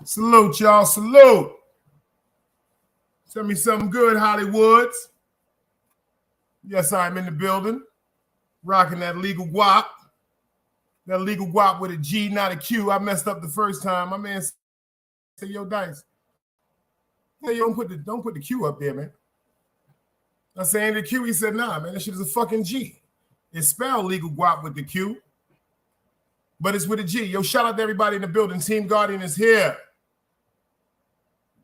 Salute, y'all. Salute. Send me something good, Hollywoods. Yes, I'm in the building. Rocking that legal guap. That legal guap with a G, not a Q. I messed up the first time. My man said, yo, Dice. Hey, don't put the Q up there, man. I saying the Q. He said, nah, man, that shit is a fucking G. It's spelled legal guap with the Q, but it's with a G. Yo, shout out to everybody in the building. Team Guardian is here.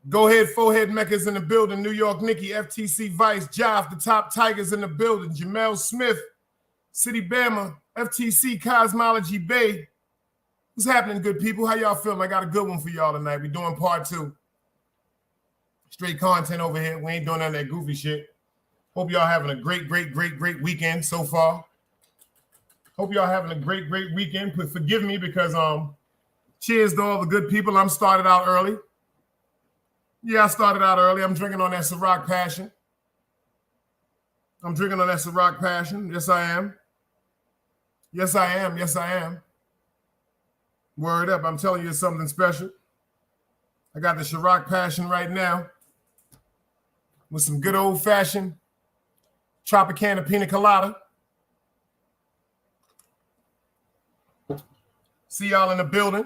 Go ahead, Forehead Mecca's in the building. New York Nikki, FTC Vice, Joff, the Top Tigers in the building. Jamel Smith, City Bama, FTC Cosmology Bay. What's happening, good people? How y'all feeling? I got a good one for y'all tonight. We're doing part 2. Straight content over here. We ain't doing none of that goofy shit. Hope y'all having a great weekend so far. Hope y'all having a great weekend. But forgive me because cheers to all the good people. I'm started out early. Yeah, I started out early. I'm drinking on that Ciroc Passion. I'm drinking on that Ciroc Passion. Yes, I am. Yes, I am. Yes, I am. Word up. I'm telling you, it's something special. I got the Ciroc Passion right now with some good old-fashioned Tropicana Pina Colada. See y'all in the building.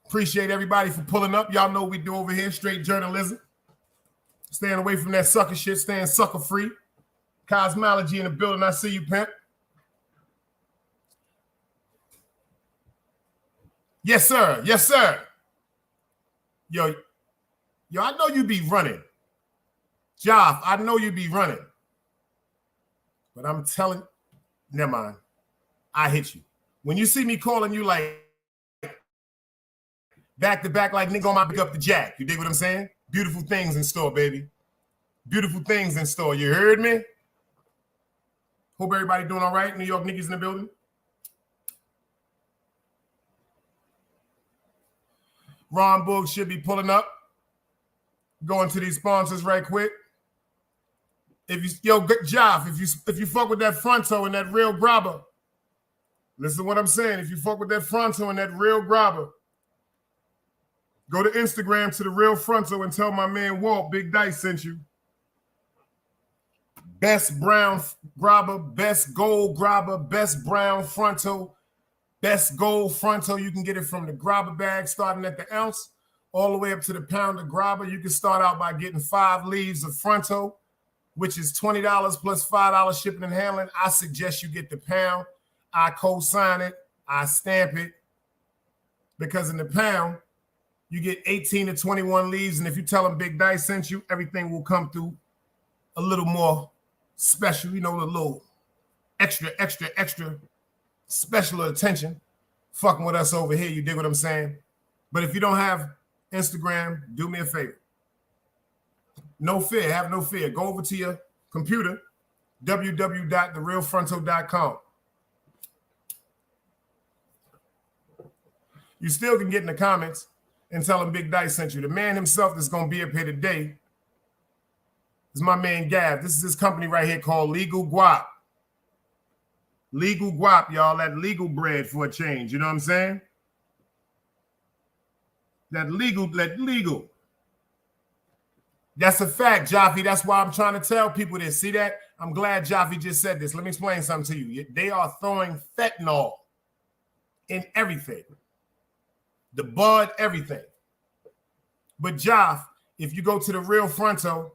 Appreciate everybody for pulling up. Y'all know what we do over here, straight journalism. Staying away from that sucker shit, staying sucker-free. Cosmology in the building. I see you, pimp. Yes, sir. Yes, sir. Yo, I know you be running. Joff, I know you be running. But I'm telling, never mind. I hit you. When you see me calling you like back to back like nigga on my pick up the jack. You dig what I'm saying? Beautiful things in store, baby. Beautiful things in store. You heard me? Hope everybody doing all right. New York niggas in the building. Ron Boog should be pulling up. Going to these sponsors right quick. If you Joff, if you fuck with that fronto and that real grabber, listen to what I'm saying. If you fuck with that fronto and that real grabber, go to Instagram to the real fronto and tell my man Walt Big Dice sent you. Best brown grabber, best gold grabber, best brown fronto, best gold fronto. You can get it from the grabber bag starting at the ounce all the way up to the pound of grabber. You can start out by getting 5 leaves of fronto, which is $20 plus $5 shipping and handling. I suggest you get the pound. I co-sign it. I stamp it. Because in the pound, you get 18 to 21 leaves. And if you tell them Big Dice sent you, everything will come through a little more special, you know, a little extra special attention fucking with us over here. You dig what I'm saying? But if you don't have Instagram, do me a favor. No fear. Have no fear. Go over to your computer, www.therealfronto.com. You still can get in the comments and tell him Big Dice sent you. The man himself that's going to be up here today is my man Gav. This is his company right here called Legal Guap. Legal Guap, y'all. That legal bread for a change. You know what I'm saying? That legal. That's a fact, Jaffe. That's why I'm trying to tell people this. See that? I'm glad Jaffe just said this. Let me explain something to you. They are throwing fentanyl in everything. The bud, everything. But Jaffe, if you go to the real fronto,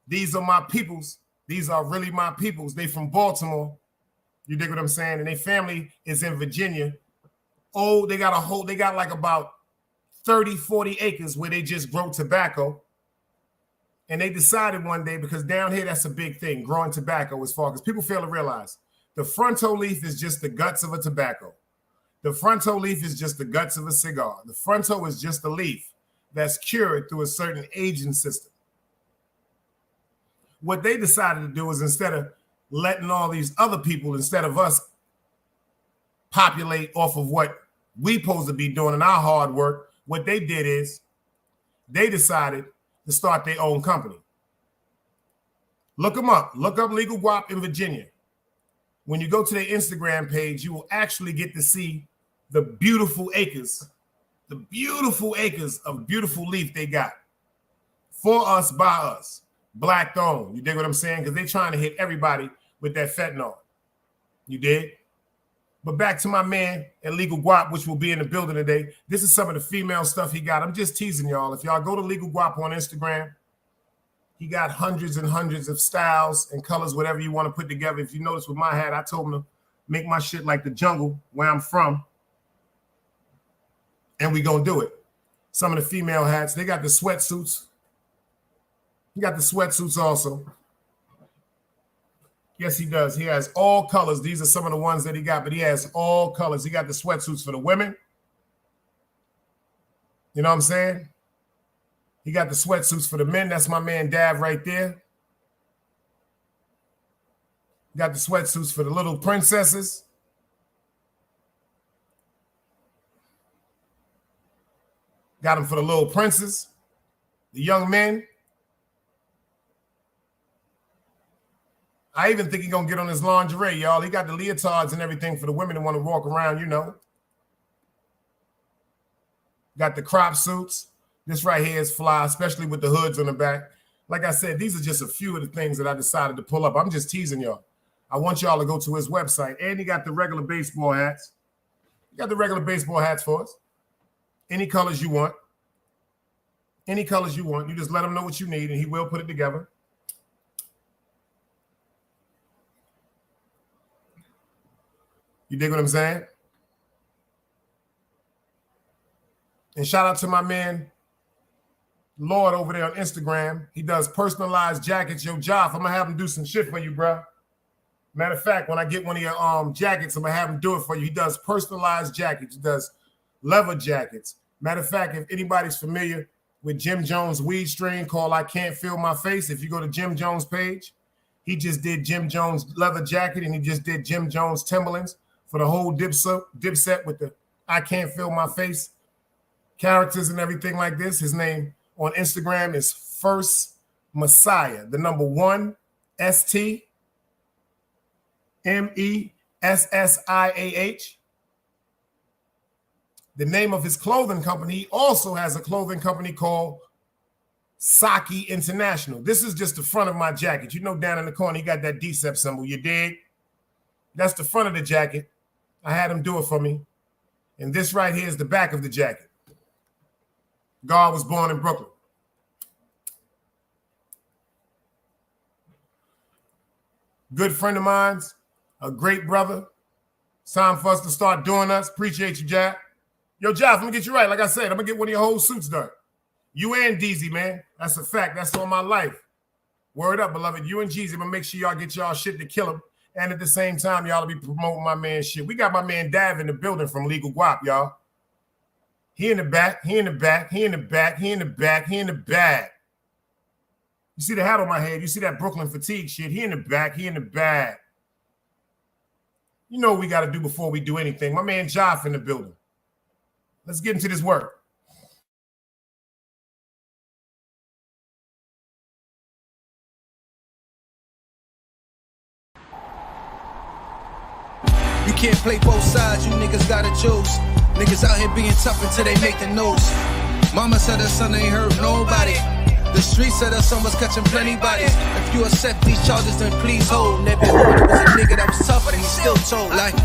these are my peoples. These are really my peoples. They from Baltimore. You dig what I'm saying? And their family is in Virginia. Oh, they got like about 30, 40 acres where they just grow tobacco. And they decided one day, because down here, that's a big thing, growing tobacco as far as people fail to realize. The fronto leaf is just the guts of a tobacco. The fronto leaf is just the guts of a cigar. The fronto is just a leaf that's cured through a certain aging system. What they decided to do is, instead of letting all these other people, instead of us populate off of what we supposed to be doing in our hard work, what they did is they decided to start their own company. Look them up. Look up Legal Guap in Virginia. When you go to their Instagram page, you will actually get to see the beautiful acres of beautiful leaf they got. For us, by us. Black owned. You dig what I'm saying? Because they're trying to hit everybody with that fentanyl. You dig? But back to my man at Legal Guap, which will be in the building today. This is some of the female stuff he got. I'm just teasing y'all. If y'all go to Legal Guap on Instagram, he got hundreds and hundreds of styles and colors, whatever you want to put together. If you notice with my hat, I told him to make my shit like the jungle where I'm from. And we gonna do it. Some of the female hats, they got the sweatsuits. He got the sweatsuits also. Yes, he does. He has all colors. These are some of the ones that he got, but he has all colors. He got the sweatsuits for the women. You know what I'm saying? He got the sweatsuits for the men. That's my man Dav right there. Got the sweatsuits for the little princesses. Got them for the little princes, the young men. I even think he's going to get on his lingerie, y'all. He got the leotards and everything for the women that want to walk around, you know. Got the crop suits. This right here is fly, especially with the hoods on the back. Like I said, these are just a few of the things that I decided to pull up. I'm just teasing y'all. I want y'all to go to his website. And he got the regular baseball hats. He got the regular baseball hats for us. Any colors you want. Any colors you want. You just let him know what you need, and he will put it together. You dig what I'm saying? And shout out to my man, Lord, over there on Instagram. He does personalized jackets. Yo, Joff, I'm going to have him do some shit for you, bro. Matter of fact, when I get one of your jackets, I'm going to have him do it for you. He does personalized jackets. He does leather jackets. Matter of fact, if anybody's familiar with Jim Jones' weed strain called I Can't Feel My Face, if you go to Jim Jones' page, he just did Jim Jones' leather jacket, and he just did Jim Jones' Timberlands for the whole dipset with the I Can't Feel My Face characters and everything like this. His name on Instagram is First Messiah, the number 1 STMESSIAH. The name of his clothing company, he also has a clothing company called Saki International. This is just the front of my jacket. You know, down in the corner, he got that DCEP symbol. You dig? That's the front of the jacket. I had him do it for me. And this right here is the back of the jacket. God was born in Brooklyn. Good friend of mine's, a great brother. It's time for us to start doing us. Appreciate you, Jack. Yo, Jeff, I'm going to get you right. Like I said, I'm going to get one of your whole suits done. You and Deezy, man. That's a fact. That's all my life. Word up, beloved. You and Jeezy, I'm going to make sure y'all get y'all shit to kill him. And at the same time, y'all will be promoting my man shit. We got my man Davin in the building from Legal Guap, y'all. He in the back. He in the back. He in the back. He in the back. He in the back. You see the hat on my head. You see that Brooklyn fatigue shit. He in the back. He in the back. You know what we got to do before we do anything. My man Joff in the building. Let's get into this work. You can't play both sides, you niggas gotta choose. Niggas out here being tough until they make the news. Mama said her son ain't hurt nobody. The street said her son was catching plenty bodies. If you accept these charges, then please hold. Never heard it was a nigga that was tougher than he still told. Like,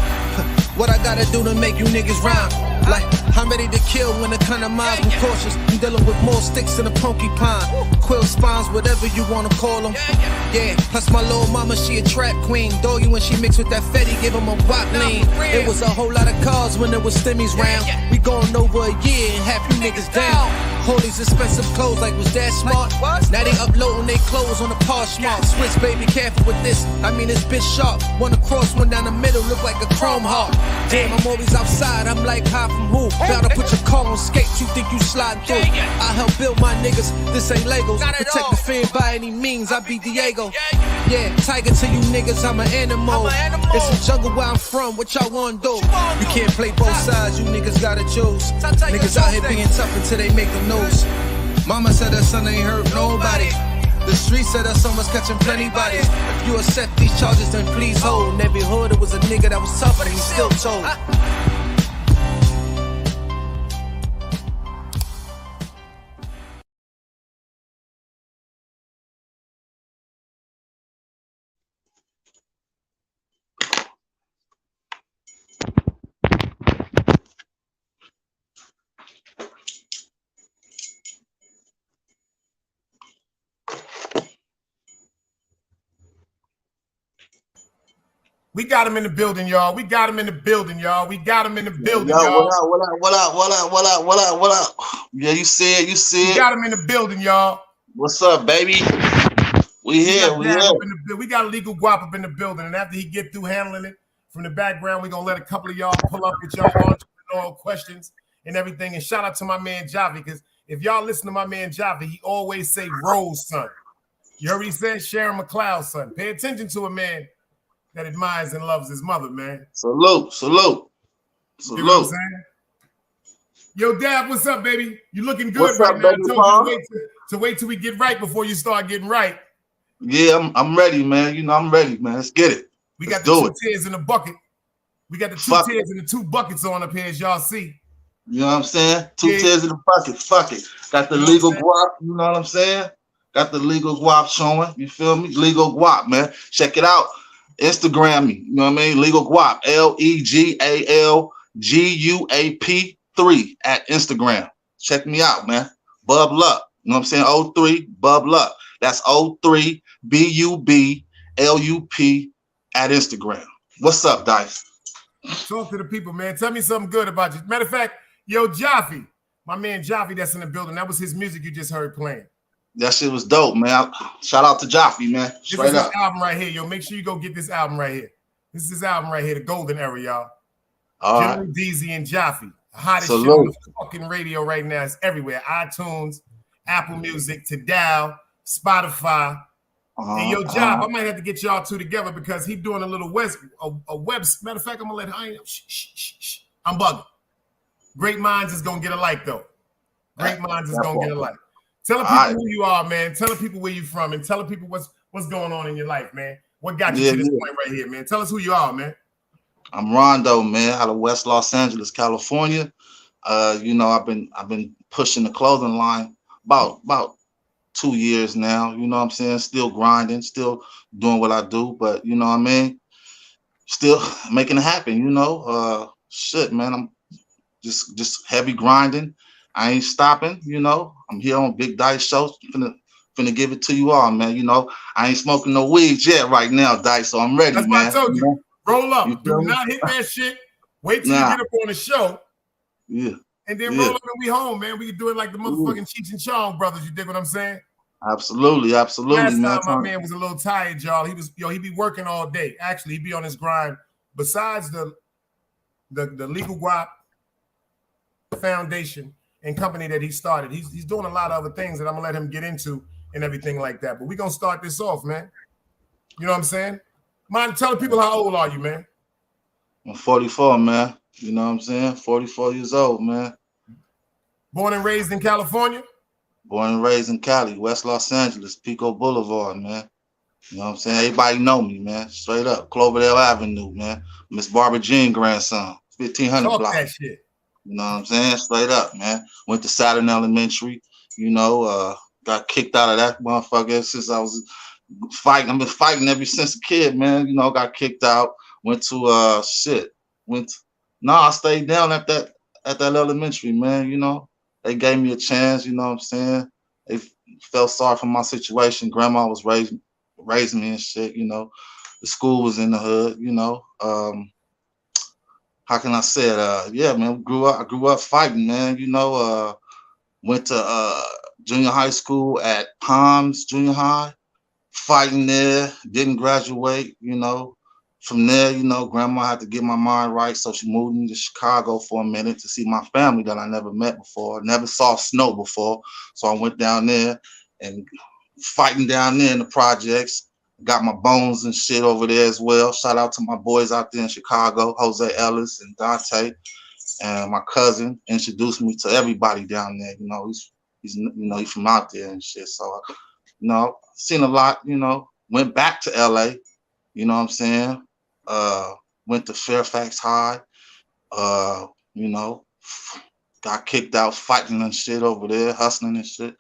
what I gotta do to make you niggas rhyme? Like, I'm ready to kill when the kind of minds be cautious. I'm dealing with more sticks than a porcupine. Quill spines, whatever you wanna call them. Yeah, plus my little mama, she a trap queen. Doggy when she mixed with that Fetty, give him a wop lean. It was a whole lot of cars when there was stimmies round. We going over a year and half you niggas down. All these expensive clothes, like was that smart? Now they uploading their clothes on the Poshmark. Switch, baby, careful with this. I mean, this bitch sharp. One across, one down the middle, look like a chrome heart. Damn, I'm always outside. I'm like, hi from who? Bound to put your car on skates. You think you sliding through? I help build my niggas. This ain't Legos. Protect the fan by any means. I be Diego. Yeah, tiger to you niggas. I'm an animal. It's a jungle where I'm from. What y'all wanna do? You can't play both sides. You niggas gotta choose. Niggas out here being tough until they make the news. Mama said her son ain't hurt nobody. The street said her son was catching plenty bodies. If you accept these charges, then please hold. In every hood, it was a nigga that was tougher than he still told. We got him in the building, y'all. We got him in the building, y'all. We got him in the building, y'all. What up? Yeah, you see it. We got him in the building, y'all. What's up, baby? We here. We got Legal Guap up in the building, and after he get through handling it from the background, we're gonna let a couple of y'all pull up with y'all entrepreneurial questions and everything. And shout out to my man Javi, because if y'all listen to my man Javi, he always say Rose son. You heard what he said? Sharon McLeod's son. Pay attention to a man that admires and loves his mother, man. Salute. You know what I'm saying? Yo, Dad, what's up, baby? You looking good right now. I told you to wait till we get right before you start getting right. Yeah, I'm ready, man. You know, I'm ready, man. Let's get it. We Let's got the do two it. tiers in the bucket. We got the two Fuck tiers it. and the two buckets on up here, as y'all see. You know what I'm saying? Two Yeah, tears in the bucket. Fuck it. Got the you know what I'm legal saying? guap. You know what I'm saying? Got the legal guap showing. You feel me? Legal guap, man. Check it out. Instagram me. You know what I mean? Legal guap. LEGALGUAP3 at Instagram. Check me out, man. Bubble up. You know what I'm saying? O3 bubble up. That's O3 BUBLUP at Instagram. What's up, Dice? Talk to the people, man. Tell me something good about you. Matter of fact, yo, Jaffe, my man Jaffe that's in the building. That was his music you just heard playing. That shit was dope, man. Shout out to Jaffe, man. Straight This is up. his album right here, yo. Make sure you go get this album right here. This is his album right here, the Golden Era, y'all. All General right. Deezy and Jaffe. The hottest Salute. shit on the fucking radio right now. It's everywhere. iTunes, Apple Music, Tidal, Spotify. And yo, Job, I might have to get y'all two together because he's doing a little web. Matter of fact, I'm gonna let I'm bugging. Great Minds is gonna get a like though. Great Minds is gonna get a like. Tell the people who you are, man. Tell the people where you from, and tell the people what's going on in your life, man. What got you to this point right here, man? Tell us who you are, man. I'm Rondo, man, out of West Los Angeles, California. You know, I've been pushing the clothing line about 2 years now. You know what I'm saying? Still grinding, still doing what I do, but you know what I mean? Still making it happen, you know. Shit, man. I'm just heavy grinding. I ain't stopping, you know. I'm here on Big Dice Show. Finna give it to you all, man. You know, I ain't smoking no weed yet right now, Dice, so I'm ready, That's man. what I told you. know? Roll up. You Do not hit that shit. Wait till you get up on the show. Yeah. And then roll up and we home, man. We can do it like the motherfucking Cheech and Chong brothers. You dig what I'm saying? Absolutely, absolutely, Last time my man was a little tired, y'all. He be working all day. Actually, he be on his grind. Besides the Legal Guap Foundation and company that he started, he's doing a lot of other things that I'm gonna let him get into and everything like that. But we're gonna start this off, man. You know what I'm saying? Mind, tell the people how old are you, man? I'm 44, man. You know what I'm saying? 44 years old, man. Born and raised in California? Born and raised in Cali, West Los Angeles, Pico Boulevard, man. You know what I'm saying? Everybody know me, man. Straight up. Cloverdale Avenue, man. Miss Barbara Jean grandson, 1500 Talk block. that shit. You know what I'm saying? Straight up, man. Went to Saturn Elementary, you know, got kicked out of that motherfucker since I was fighting. I've been fighting ever since a kid, man. You know, got kicked out. Went to I stayed down at that elementary, man. You know, they gave me a chance, you know what I'm saying? They felt sorry for my situation. Grandma was raising me and shit, you know. The school was in the hood, you know. How can I say it? Yeah, man, I grew up fighting, man. You know, went to junior high school at Palms Junior High, fighting there, didn't graduate, you know. From there, you know, grandma had to get my mind right, so she moved me to Chicago for a minute to see my family that I never met before, never saw snow before. So I went down there and fighting down there in the projects, got my bones and shit over there as well. Shout out to my boys out there in Chicago, Jose Ellis and Dante, and my cousin introduced me to everybody down there. You know, he's from out there and shit. So, you know, seen a lot. You know, went back to LA. You know what I'm saying? Went to Fairfax High, you know, got kicked out fighting and shit over there, hustling and shit.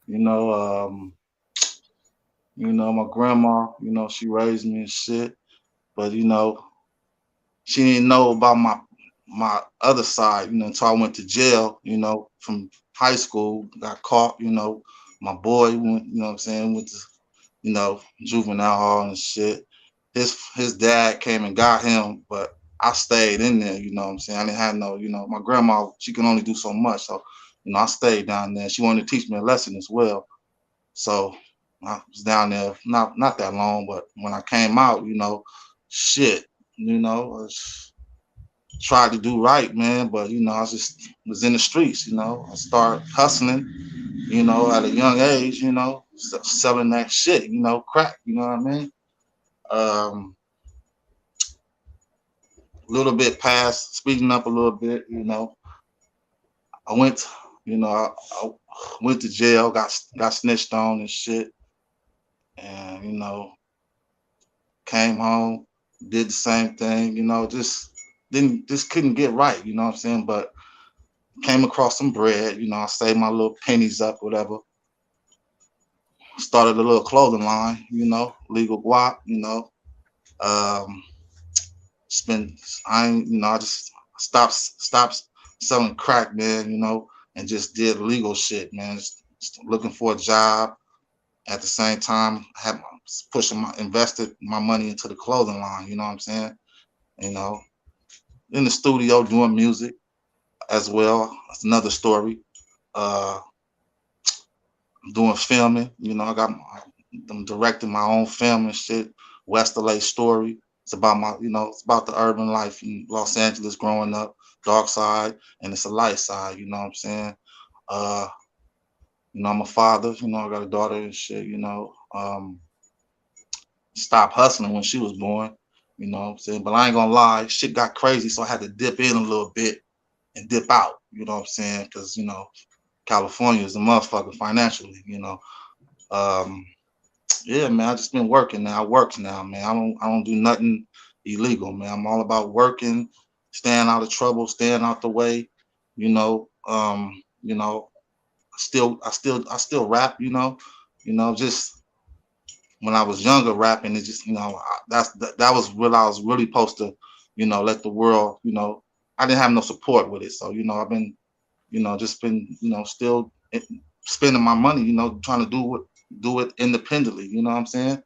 You know, my grandma, you know, she raised me and shit, but you know, she didn't know about my other side, you know, until I went to jail, you know, from high school, got caught, you know, my boy went, you know what I'm saying, went to, you know, juvenile hall and shit. His dad came and got him, but I stayed in there, you know what I'm saying? I didn't have no, you know, my grandma, she can only do so much. So, you know, I stayed down there. She wanted to teach me a lesson as well. So I was down there not that long, but when I came out, you know, shit, you know, tried to do right, man. But, you know, I just was in the streets, you know. I started hustling, you know, at a young age, you know, selling that shit, you know, crack, you know what I mean? A little bit past, speeding up a little bit, you know. I went to jail, got snitched on and shit. and you know, came home, did the same thing, you know, just couldn't get right, you know what I'm saying? But came across some bread, you know, I saved my little pennies up, whatever. Started a little clothing line, you know, Legal Guap, you know. Um, spent I ain't, you know, I just stopped selling crack, man, you know, and just did legal shit, man. Just looking for a job. At the same time, invested my money into the clothing line, you know what I'm saying? You know, in the studio doing music as well. That's another story. Uh, doing filming, you know, I'm directing my own film and shit. West LA Story. It's about it's about the urban life in Los Angeles growing up, dark side, and it's a light side, you know what I'm saying? Uh, I'm a father, you know, I got a daughter and shit, you know. Stopped hustling when she was born, you know what I'm saying? But I ain't gonna lie, shit got crazy, so I had to dip in a little bit and dip out, you know what I'm saying? Because, you know, California is a motherfucker financially, you know. Um, yeah, man, I just been working now. I work now, man. I don't do nothing illegal, man. I'm all about working, staying out of trouble, staying out the way, you know. I still rap, just when I was younger rapping, it just, that was what I was really supposed to, let the world, I didn't have no support with it. So, I've been, just been, still spending my money, trying to do it independently. You know what I'm saying?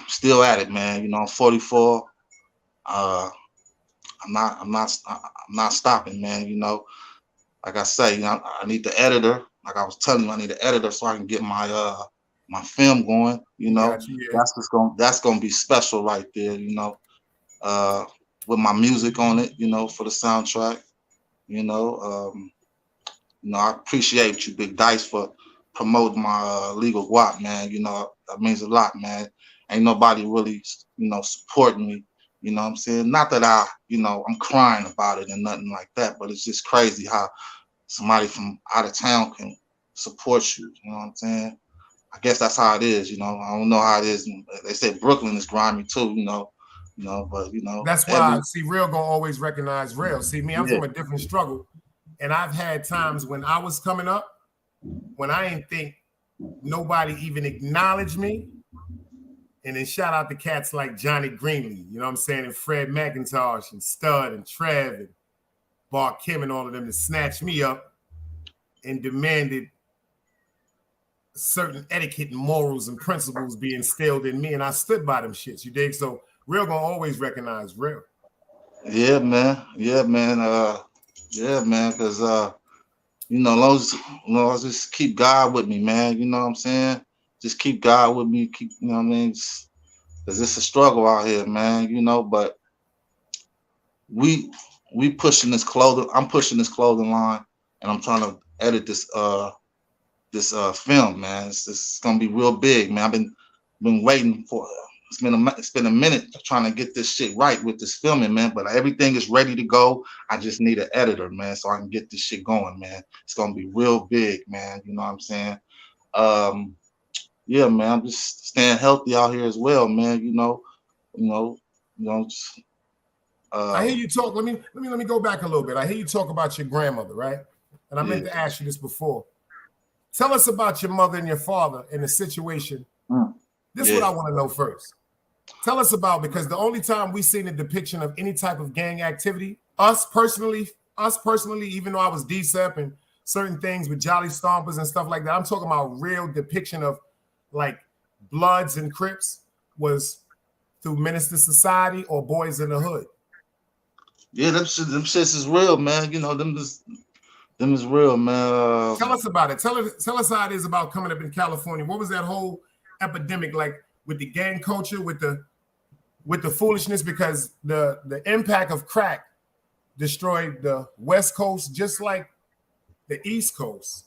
Still at it, man. I'm 44. I'm not stopping, man. Like I say, I need the editor. Like I was telling you, I need an editor so I can get my film going. Gotcha, yeah. That's gonna be special right there. With my music on it. For the soundtrack. I appreciate you, Big Dice, for promoting my Legal Guap, man. That means a lot, man. Ain't nobody really, supporting me. You know what I'm saying? Not that I'm crying about it and nothing like that, but it's just crazy how somebody from out of town can support you. You know what I'm saying? I guess that's how it is. I don't know how it is. They say Brooklyn is grimy too. But that's why see, real gonna always recognize real. See me, I'm yeah. from a different struggle, and I've had times when I was coming up when I didn't think nobody even acknowledged me. And then shout out to cats like Johnny Greenlee, you know what I'm saying, and Fred McIntosh and Stud and Trev and Bar Kim and all of them to snatch me up and demanded certain etiquette and morals and principles be instilled in me, and I stood by them shits, you dig? So real gonna always recognize real. Yeah, man. Yeah, man. Because long as just keep God with me, man. You know what I'm saying? Just keep God with me. Keep, you know what I mean? Because it's a struggle out here, man. But we pushing this clothing. I'm pushing this clothing line, and I'm trying to edit this film, man. It's gonna be real big, man. I've been waiting for. It's been a minute trying to get this shit right with this filming, man. But everything is ready to go. I just need an editor, man, so I can get this shit going, man. It's gonna be real big, man. You know what I'm saying? Yeah, man. I'm just staying healthy out here as well, man. I hear you talk. Let me go back a little bit. I hear you talk about your grandmother, right? And I meant to ask you this before. Tell us about your mother and your father in the situation. This is what I want to know first. Tell us about, because the only time we seen a depiction of any type of gang activity, us personally, even though I was DCEP and certain things with Jolly Stompers and stuff like that, I'm talking about real depiction of like Bloods and Crips was through Minister Society or Boys in the Hood. Yeah, them shits is real, man. Them is real, man. Tell us about it. Tell us how it is about coming up in California. What was that whole epidemic like with the gang culture, with the foolishness? Because the impact of crack destroyed the West Coast just like the East Coast.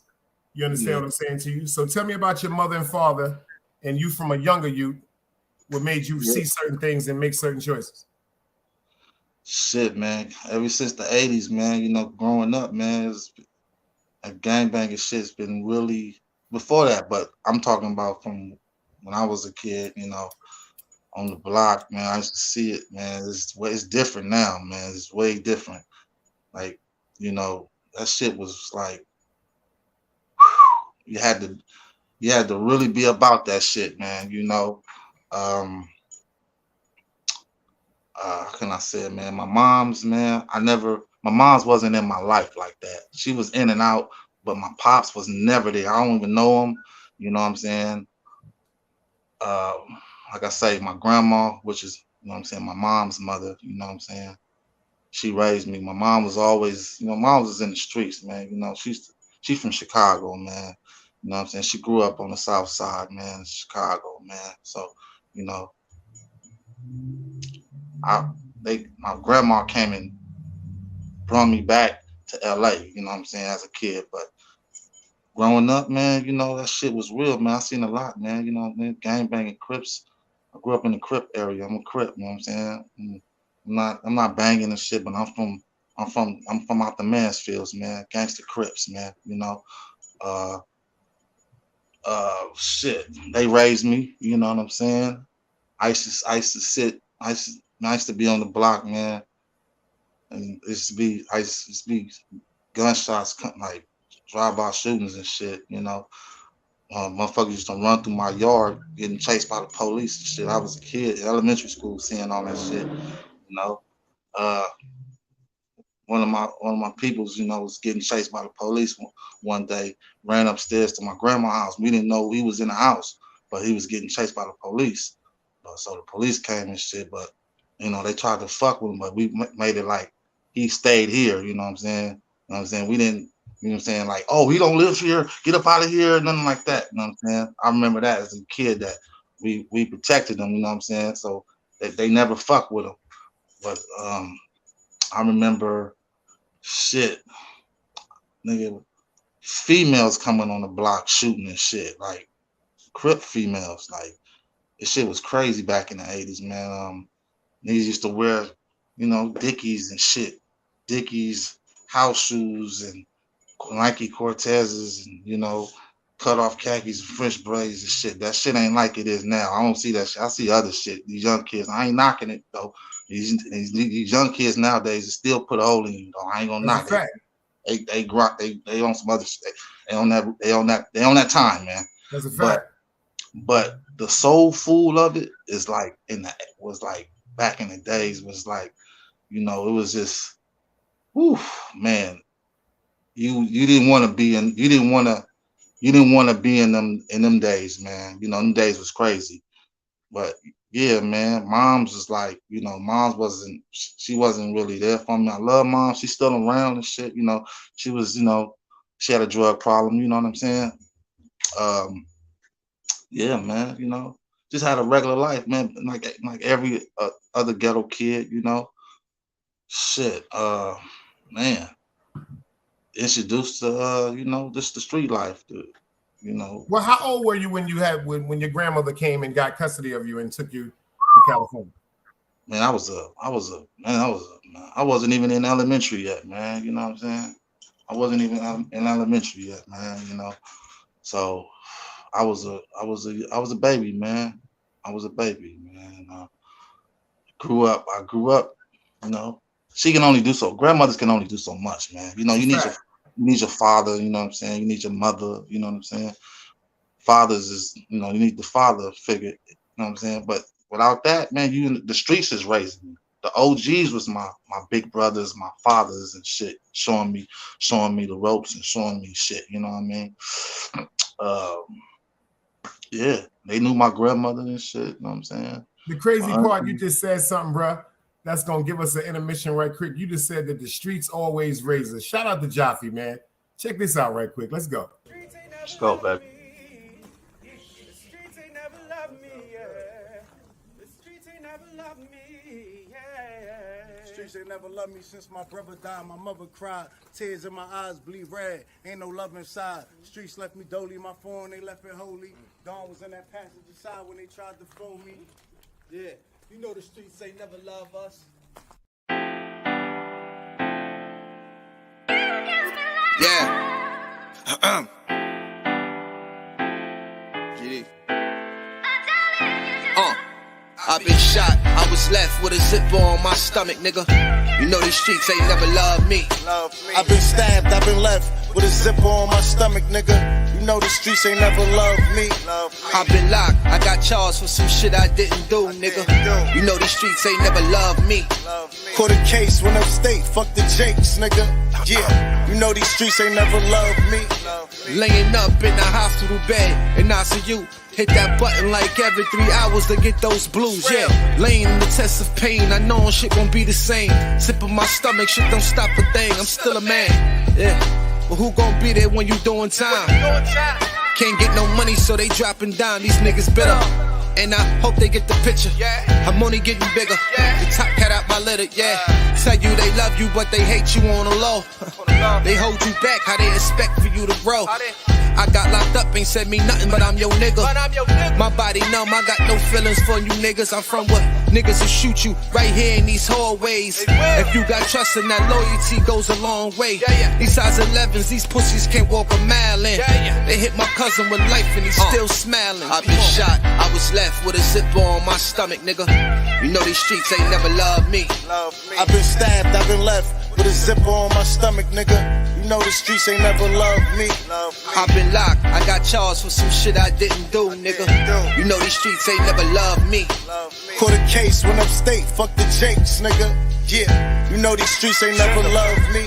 You understand what I'm saying to you? So tell me about your mother and father, and you from a younger youth, what made you see certain things and make certain choices. Shit, man. Ever since the 80s, man, growing up, man, gangbanging shit's been really before that, but I'm talking about from when I was a kid, you know, on the block, man. I used to see it, man. It's different now, man. It's way different. Like, you know, that shit was like you had to really be about that shit, man. You know, how can I say it, man? My mom's wasn't in my life like that. She was in and out, but my pops was never there. I don't even know him. You know what I'm saying? Uh, like I say, my grandma, which is, you know what I'm saying, my mom's mother, you know what I'm saying? She raised me. My mom was always, you know, mom was in the streets, man. You know, she's from Chicago, man. You know what I'm saying? She grew up on the south side, man, Chicago, man. So, you know, my grandma came and brought me back to LA, you know what I'm saying, as a kid. But growing up, man, you know, that shit was real, man. I seen a lot, man, you know, man, gang banging Crips. I grew up in the Crip area. I'm a Crip, you know what I'm saying? I'm not banging and shit, but I'm from out the Mansfields, man. Gangster Crips, man, you know. Shit. They raised me, you know what I'm saying? I used to be on the block, man. And I used to be gunshots, like drive-by shootings and shit, you know. Motherfuckers used to run through my yard getting chased by the police and shit. I was a kid in elementary school seeing all that shit, you know. Uh, one of my peoples, you know, was getting chased by the police one day, ran upstairs to my grandma's house. We didn't know he was in the house, but he was getting chased by the police. So the police came and shit, but, you know, they tried to fuck with him, but we made it like he stayed here, you know what I'm saying? You know what I'm saying? We didn't, you know what I'm saying, like, oh, he don't live here, get up out of here, nothing like that, you know what I'm saying? I remember that as a kid that we protected him, you know what I'm saying? So they never fucked with him. But I remember shit, nigga, females coming on the block shooting and shit, like Crip females, like this shit was crazy back in the 80s, man. Niggas used to wear, you know, Dickies and shit, Dickies, house shoes, and Nike Cortezes, and, you know, cut off khakis and French braids and shit. That shit ain't like it is now. I don't see that shit. I see other shit. These young kids, I ain't knocking it though. These young kids nowadays still put a hole in you though. I ain't gonna knock it. They on some other shit. They on that time, man. That's a fact. But the soul food of it is like was like back in the days was like, you know, it was just, whew, man. You didn't want to be in them days, man. You know, them days was crazy. But yeah, man, mom's was like, you know, she wasn't really there for me. I love mom. She's still around and shit, you know. She was, you know, she had a drug problem, you know what I'm saying? Yeah, man, you know, just had a regular life, man, like every other ghetto kid, you know. Shit, man, introduced to you know, just the street life, dude. You know. Well, how old were you when your grandmother came and got custody of you and took you to California? Man, I wasn't even in elementary yet, man. You know what I'm saying? I wasn't even in elementary yet, man. You know, so I was a baby, man. I was a baby, man. I grew up. You know, she can only do so. Grandmothers can only do so much, man. You know, you need your father. You know what I'm saying? You need your mother. You know what I'm saying? Fathers is, you know, you need the father figure. You know what I'm saying? But without that, man, the streets is raising me. The OGs was my big brothers, my fathers and shit, showing me the ropes and showing me shit. You know what I mean? Yeah, they knew my grandmother and shit. You know what I'm saying? The crazy part, you just said something, bro. That's gonna give us an intermission right quick. You just said that the streets always raise us. Shout out to Jaffe, man. Check this out right quick. Let's go. Let's go, baby. Streets ain't never loved me since my brother died. My mother cried, tears in my eyes bleed red. Ain't no love inside. Streets left me dolly, my phone they left it holy. Dawn was in that passenger side when they tried to phone me. Yeah, you know the streets ain't never love us. Yeah. GD. I been shot, I was left with a zipper on my stomach, nigga. You know these streets ain't never loved me. I been stabbed, I been left with a zipper on my stomach, nigga. You know the streets ain't never loved me. I been locked, I got charged for some shit I didn't do, nigga. You know these streets ain't never loved me. Caught a case, went upstate, fuck the Jakes, nigga. Yeah, you know these streets ain't never loved me. Laying up in the hospital bed in ICU. Hit that button like every 3 hours to get those blues, yeah. Laying in the test of pain, I know shit won't be the same. Sipping my stomach, shit don't stop a thing, I'm still a man, yeah. But who gon' be there when you doing time? Can't get no money, so they dropping down, these niggas bitter. And I hope they get the picture. I'm only getting bigger. The top cat out my litter, yeah. Tell you they love you, but they hate you on the low. They hold you back, how they expect for you to grow. I got locked up, ain't said me nothing, but I'm your nigga. My body numb, I got no feelings for you niggas. I'm from what niggas will shoot you right here in these hallways. If you got trust in that loyalty goes a long way. These size 11s, these pussies can't walk a mile in. They hit my cousin with life and he's still smiling. I been shot, I was left with a zipper on my stomach, nigga. You know these streets ain't never loved me. I been stabbed, I been left with a zipper on my stomach, nigga. You know the streets ain't never loved me. I been locked, I got charged for some shit I didn't do, nigga. You know these streets ain't never loved me. Caught a case, went upstate, fuck the Jakes, nigga. Yeah, you know these streets ain't never loved me.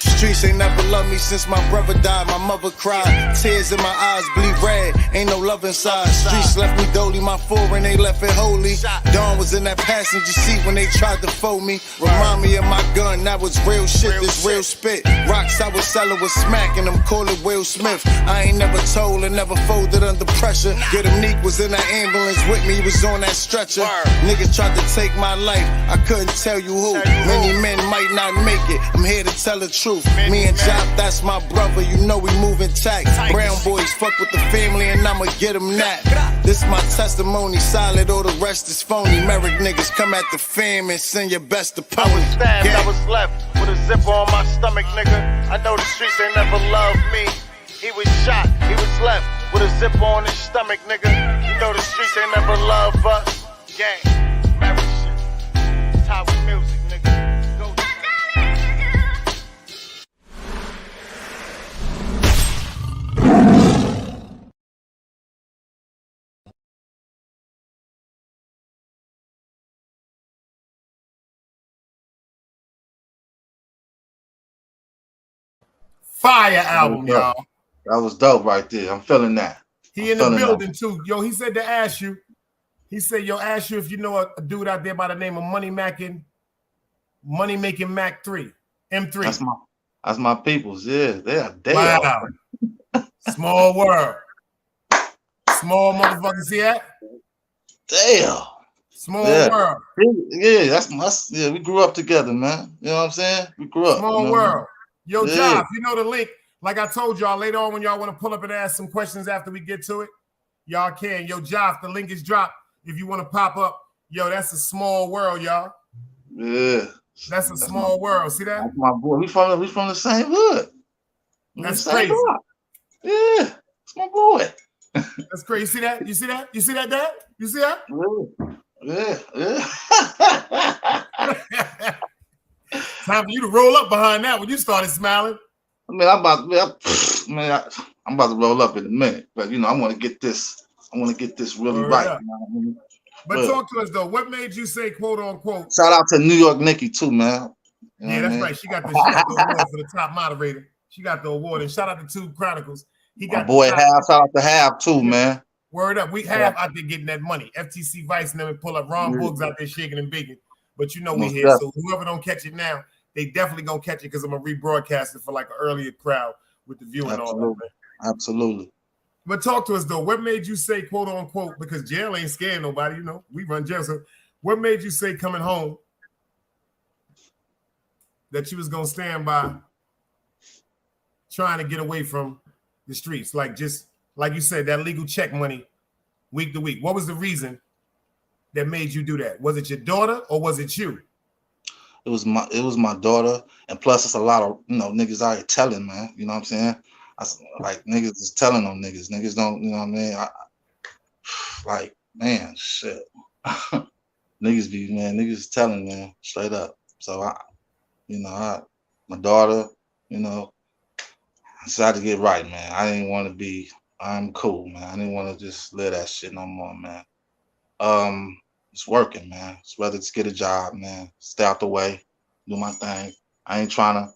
Streets ain't never loved me since my brother died. My mother cried, tears in my eyes bleed red. Ain't no love inside. Streets left me dolly, my foreign they left it holy. Dawn was in that passenger seat when they tried to fold me. Remind me of my gun, that was real shit, this real spit. Rocks I was selling was smacking them, call it Will Smith. I ain't never told and never folded under pressure. Get him Neek was in that ambulance with me, he was on that stretcher. Niggas tried to take my life, I couldn't tell you who. Many men might not make it, I'm here to tell the truth. Me and Jop, that's my brother, you know we moving tight. Brown boys fuck with the family and I'ma get them that. This my testimony, solid, all the rest is phony. Merrick niggas come at the fam and send your best opponent. I was stabbed, I was left with a zipper on my stomach, nigga. I know the streets ain't never loved me. He was shot, he was left with a zipper on his stomach, nigga. You know the streets ain't never loved us. Gang, Merrick shit, Tower music, nigga. Fire album, y'all. That was dope right there. I'm feeling that. He in the building too. Yo, he said to ask you. He said, yo, ask you if you know a dude out there by the name of Money Making Mac 3, M3. That's my peoples. Yeah, they are. Wow. Small world. Small motherfucker. See that? Damn. Small world. Yeah, that's we grew up together, man. You know what I'm saying? We grew up. Small world. Yo, Job, you know the link. Like I told y'all later on when y'all want to pull up and ask some questions after we get to it, y'all can. Yo, Job, the link is dropped. If you want to pop up, yo, that's a small world, y'all. Yeah. That's a small world. See that? That's my boy. We from the same hood. That's crazy. Yeah, it's my boy. That's crazy. You see that? You see that? You see that, Dad? You see that? Yeah. Time for you to roll up behind that when you started smiling. I mean, I'm about to roll up in a minute, but you know, I want to get this really right. You know what I mean? But talk to us though. What made you say quote unquote? Shout out to New York Nikki too, man. You know that's right. She got the award for the top moderator. She got the award. And shout out to Two Chronicles. He got my boy Half. Shout out to Half too, man. Word up. We have out there getting that money. FTC Vice and them pull up. Ron Boogs out there shaking and bigging. But you know we here. So whoever don't catch it now, they definitely gonna catch it because I'm gonna rebroadcast it for like an earlier crowd with the view and all that. Man. Absolutely. But talk to us though. What made you say quote unquote? Because jail ain't scaring nobody, you know. We run jail. So what made you say coming home that you was gonna stand by trying to get away from the streets? Like just like you said, that legal check money week to week. What was the reason that made you do that? Was it your daughter or was it you? It was my daughter, and plus it's a lot of niggas out here telling, man. You know what I'm saying? Like niggas is telling them niggas. Niggas don't, you know what I mean? Like, man, shit. niggas telling, man, straight up. So my daughter, I decided to get right, man. I didn't want to be. I'm cool, man. I didn't want to just live that shit no more, man. It's working, man. It's rather just get a job, man. Stay out the way, do my thing. I ain't trying to,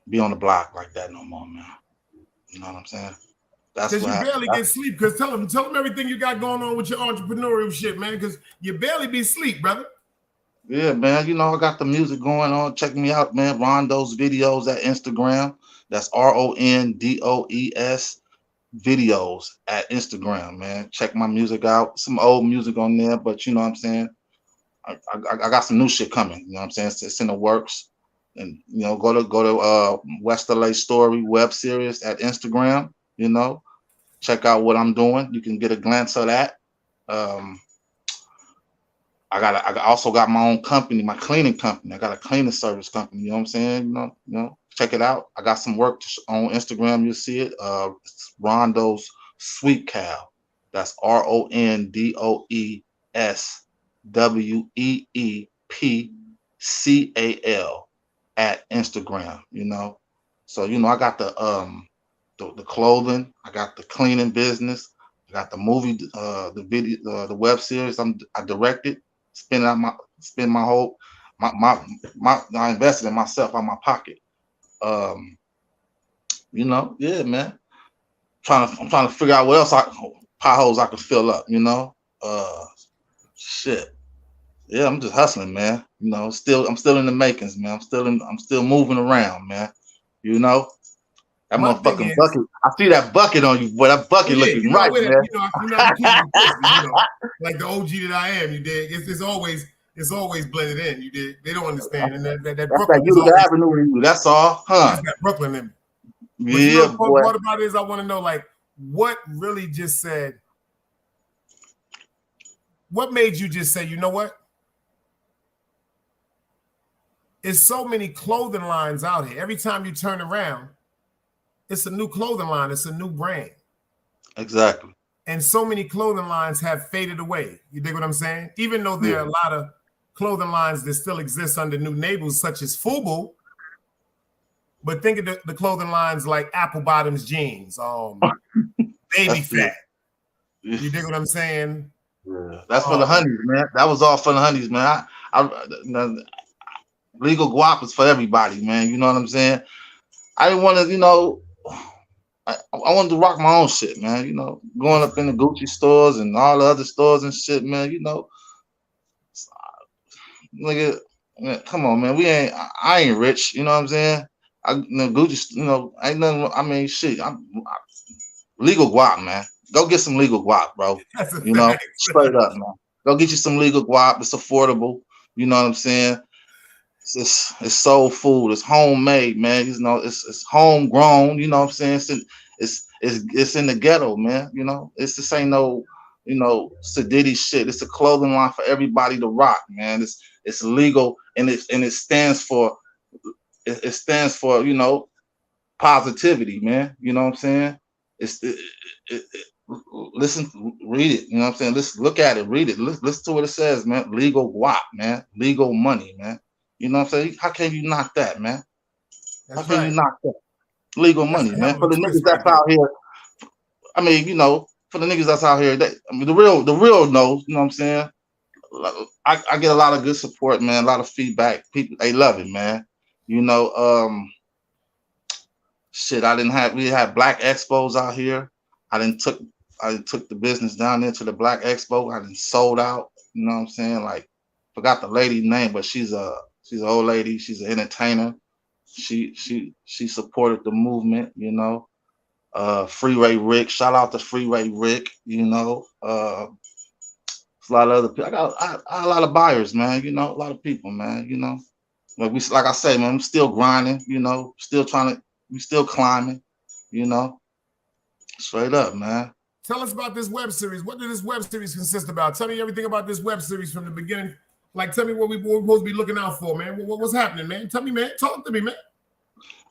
be on the block like that no more, man. You know what I'm saying? That's because what you happened. barely get sleep. Because tell them everything you got going on with your entrepreneurial shit, man. Because you barely be sleep, brother. Yeah, man. I got the music going on. Check me out, man. Rondo's videos at Instagram. That's RONDOES videos at Instagram, man. Check my music out. Some old music on there, but you know what I'm saying? I got some new shit coming. You know what I'm saying? It's in the works. And go to West LA Story web series at Instagram. Check out what I'm doing. You can get a glance of that. I also got my own company, my cleaning company. I got a cleaning service company. You know what I'm saying? Check it out. I got some work on Instagram. You'll see it. It's Rondo's Sweet Cow. That's RONDOESWEEPCAL at Instagram. So I got the clothing. I got the cleaning business. I got the movie, the video, the web series. I directed. I invested in myself out of my pocket. Yeah, man. I'm trying to figure out what else potholes I can fill up. Shit. Yeah, I'm just hustling, man. I'm still in the makings, man. I'm still moving around, man. That My thing motherfucking is, bucket. I see that bucket on you, boy. That bucket looking right, man. I be keeping it crispy, like the OG that I am. You dig? It's always blended in. You dig? They don't understand, and that Brooklyn that's that Avenue in you. That's all, huh? That's that Brooklyn in me. But yeah, boy. What about it is I want to know, like, what really just said? What made you just say, you know what? There's so many clothing lines out here. Every time you turn around, it's a new clothing line. It's a new brand. Exactly. And so many clothing lines have faded away. You dig what I'm saying? Even though there are a lot of clothing lines that still exist under new labels, such as FUBU. But think of the clothing lines like Apple Bottoms jeans, Baby Fat. You dig what I'm saying? Yeah, that's for the honeys, man. That was all for the honeys, man. Legal guap is for everybody, man. You know what I'm saying? I didn't want to, I wanted to rock my own shit, man. Going up in the Gucci stores and all the other stores and shit, man. Nigga, man, come on, man. I ain't rich. You know what I'm saying? Gucci, ain't nothing. I mean, shit. Legal guap, man. Go get some legal guap, bro. Straight up, man. Go get you some legal guap. It's affordable. You know what I'm saying? It's soul food. It's homemade, man. It's homegrown. You know what I'm saying? It's in the ghetto, man. This ain't no sedity shit. It's a clothing line for everybody to rock, man. It's legal and it stands for positivity, man. You know what I'm saying? Listen, read it. You know what I'm saying? Listen, look at it, read it. Listen to what it says, man. Legal guap, man. Legal money, man. You know what I'm saying? How can you knock that, man? How can you knock that? Legal money, man. For the niggas that's out here, I mean, for the niggas that's out here, the real knows, you know what I'm saying? I get a lot of good support, man, a lot of feedback. People, they love it, man. Shit, we had Black Expos out here. I took the business down there to the Black Expo. I sold out, you know what I'm saying? Like, forgot the lady's name, but she's an old lady. She's an entertainer. She supported the movement, Freeway Rick. Shout out to Freeway Rick, There's a lot of other people. I got a lot of buyers, man, a lot of people, man, Like I say, man, I'm still grinding, we still climbing, Straight up, man. Tell us about this web series. What did this web series consist about? Tell me everything about this web series from the beginning. Like, tell me what we're supposed to be looking out for, man. What's happening, man? Tell me, man. Talk to me, man.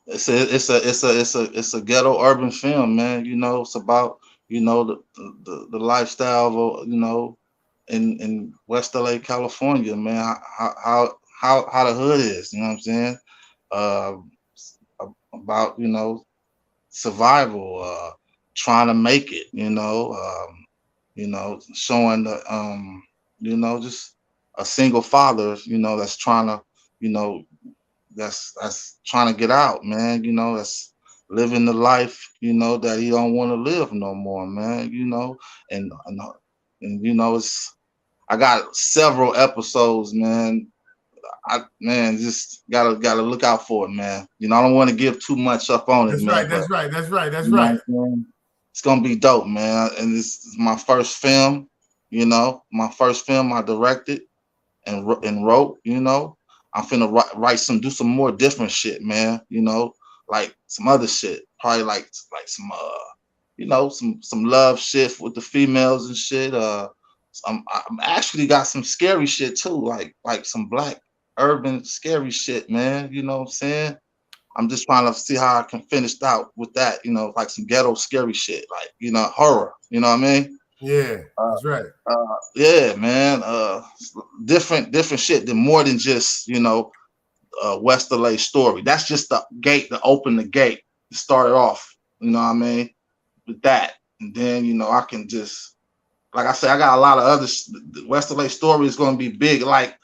It's a ghetto urban film, man. It's about the lifestyle of in West LA, California, man. How the hood is, you know what I'm saying? About survival, trying to make it, showing the just a single father, that's trying to, that's trying to get out, man, that's living the life, that he don't want to live no more, man, and it's I got several episodes, man. Just gotta look out for it, man. I don't want to give too much up on it, man. That's right. It's gonna be dope, man. And this is my first film, my first film I directed and wrote. I'm finna do some more different shit, man. Like some other shit, probably like some some love shit with the females and shit. I'm actually got some scary shit too, like some black urban scary shit, man. You know what I'm saying? I'm just trying to see how I can finish out with that, like some ghetto scary shit, like, horror, you know what I mean? Yeah, that's right. Yeah, man. Different shit than more than just, West LA story. That's just the gate to open the gate to start it off, you know what I mean? With that. And then, I can just, like I said, I got a lot of other the West LA story is going to be big. Like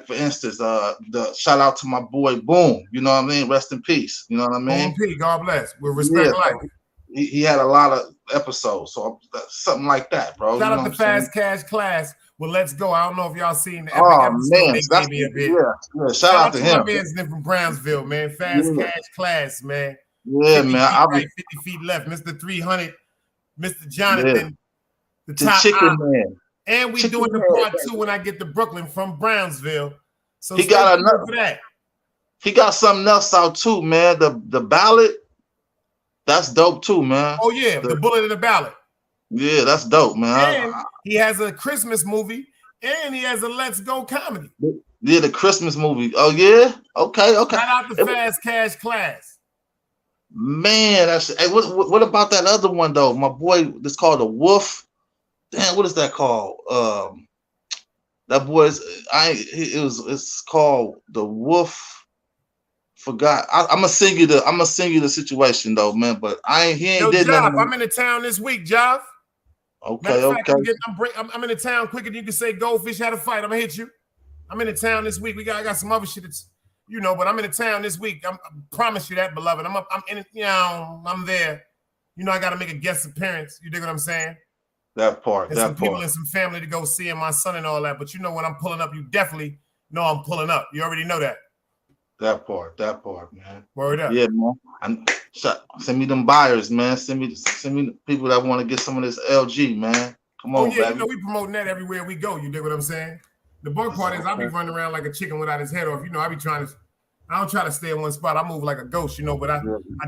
for instance, the shout out to my boy Boom. You know what I mean? Rest in peace. You know what I mean? Boom P, God bless. With respect, life. He had a lot of episodes, so something like that, bro. Shout out to Fast Cash Class. Well, let's go. I don't know if y'all seen the epic episode they gave me a bit. Yeah. Shout out to him. My man's from Brownsville, man. Fast Cash Class, man. Yeah, man. I'll be 50 feet left. Mr. 300, Mr. Jonathan. The top chicken man. And we doing the part 2 when I get to Brooklyn from Brownsville. So he got another for that. He got something else out too, man. The ballad, that's dope too, man. Oh yeah, the bullet in the ballad. Yeah, that's dope, man. And he has a Christmas movie and he has a Let's Go comedy. Yeah, the Christmas movie. Oh yeah, okay. Shout out to Fast Cash Class. Man, that's hey. What about that other one though? My boy, it's called The Wolf. Damn, what is that called? That boy's it's called The Wolf. Forgot. I'm gonna sing you the situation though, man. But he ain't did nothing. I'm in the town this week, Jav. Okay. I'm in the town quicker than you can say Goldfish had a fight. I'm gonna hit you. I'm in the town this week. I got some other shit that's, but I'm in the town this week. I promise you that, beloved. I'm in, I'm there. I gotta make a guest appearance. You dig what I'm saying? That part. And some people and some family to go see and my son and all that. But when I'm pulling up, you definitely know I'm pulling up. You already know that. That part, man. Word up. Yeah, man. Send me them buyers, man. Send me the people that want to get some of this LG, man. Come on, baby. We promoting that everywhere we go. You dig what I'm saying? The bug part is I be running around like a chicken without his head off. I be trying to. I don't try to stay in one spot. I move like a ghost, but I